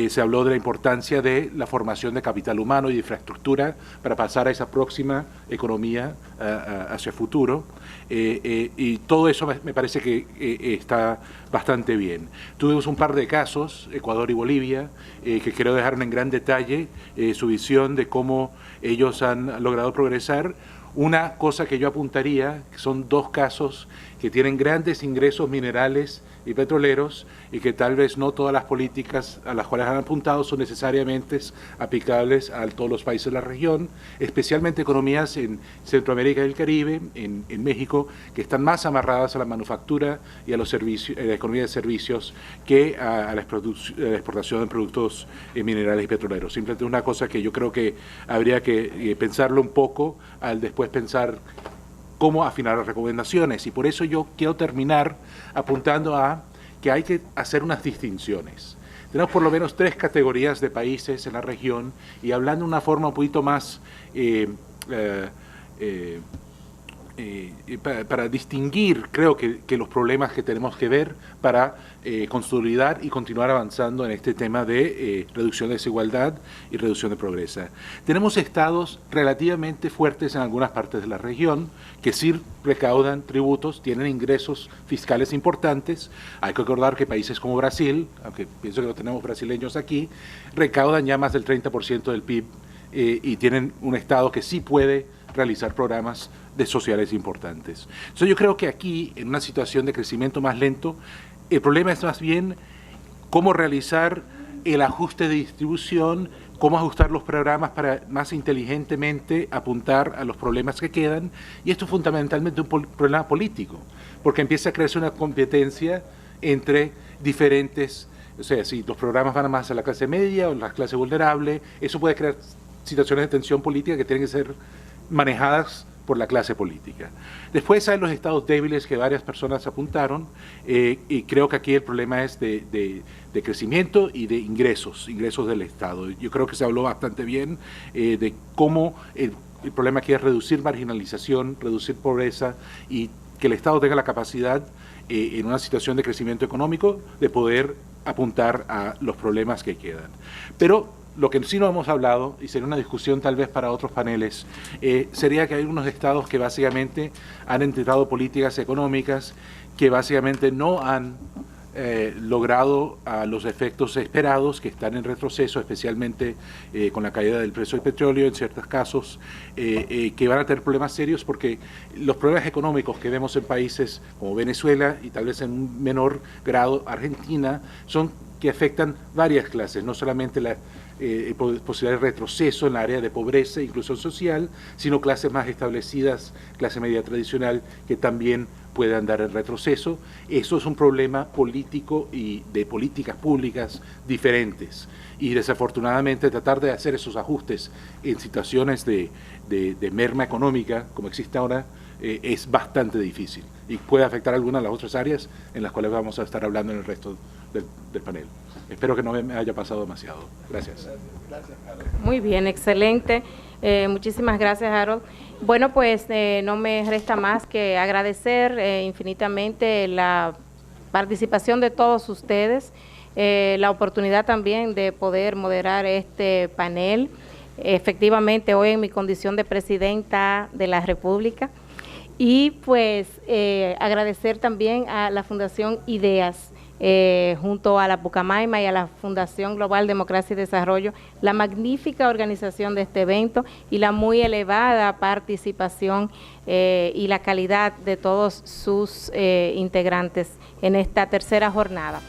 Se habló de la importancia de la formación de capital humano y de infraestructura para pasar a esa próxima economía hacia el futuro. Y todo eso me parece que está bastante bien. Tuvimos un par de casos, Ecuador y Bolivia, que quiero dejar en gran detalle su visión de cómo ellos han logrado progresar. Una cosa que yo apuntaría, que son 2 casos que tienen grandes ingresos minerales y petroleros y que tal vez no todas las políticas a las cuales han apuntado son necesariamente aplicables a todos los países de la región, especialmente economías en Centroamérica y el Caribe, en México, que están más amarradas a la manufactura y a los servicios, a la economía de servicios, que a la exportación de productos minerales y petroleros. Simplemente una cosa que yo creo que habría que pensarlo un poco al después pensar cómo afinar las recomendaciones, y por eso yo quiero terminar apuntando a que hay que hacer unas distinciones. Tenemos por lo menos 3 categorías de países en la región, y hablando de una forma un poquito más para distinguir, creo que los problemas que tenemos que ver para consolidar y continuar avanzando en este tema de reducción de desigualdad y reducción de pobreza. Tenemos estados relativamente fuertes en algunas partes de la región que sí recaudan tributos, tienen ingresos fiscales importantes. Hay que recordar que países como Brasil, aunque pienso que no tenemos brasileños aquí, recaudan ya más del 30% del PIB y tienen un estado que sí puede realizar programas sociales importantes. Entonces yo creo que aquí, en una situación de crecimiento más lento, el problema es más bien cómo realizar el ajuste de distribución, cómo ajustar los programas para más inteligentemente apuntar a los problemas que quedan, y esto es fundamentalmente un problema político, porque empieza a crearse una competencia entre diferentes, o sea, si los programas van más a la clase media o la clase vulnerable, eso puede crear situaciones de tensión política que tienen que ser manejadas por la clase política. Después hay los estados débiles que varias personas apuntaron, y creo que aquí el problema es de crecimiento y de ingresos del Estado. Yo creo que se habló bastante bien de cómo el problema aquí es reducir marginalización, reducir pobreza, y que el Estado tenga la capacidad en una situación de crecimiento económico de poder apuntar a los problemas que quedan. Pero lo que sí no hemos hablado, y sería una discusión tal vez para otros paneles, sería que hay unos estados que básicamente han intentado políticas económicas que básicamente no han logrado los efectos esperados, que están en retroceso, especialmente con la caída del precio del petróleo en ciertos casos, que van a tener problemas serios, porque los problemas económicos que vemos en países como Venezuela y tal vez en un menor grado Argentina son que afectan varias clases, no solamente la posibilidad de retroceso en la área de pobreza e inclusión social, sino clases más establecidas, clase media tradicional, que también puede andar en retroceso. Eso es un problema político y de políticas públicas diferentes. Y desafortunadamente tratar de hacer esos ajustes en situaciones de merma económica, como existe ahora, es bastante difícil y puede afectar algunas de las otras áreas en las cuales vamos a estar hablando en el resto del panel. Espero que no me haya pasado demasiado. Gracias. Muy bien, excelente. Muchísimas gracias, Harold. Bueno, pues no me resta más que agradecer infinitamente la participación de todos ustedes, la oportunidad también de poder moderar este panel, efectivamente hoy en mi condición de presidenta de la República, y pues agradecer también a la Fundación Ideas, junto a la Pucamaima y a la Fundación Global Democracia y Desarrollo, la magnífica organización de este evento y la muy elevada participación y la calidad de todos sus integrantes en esta tercera jornada.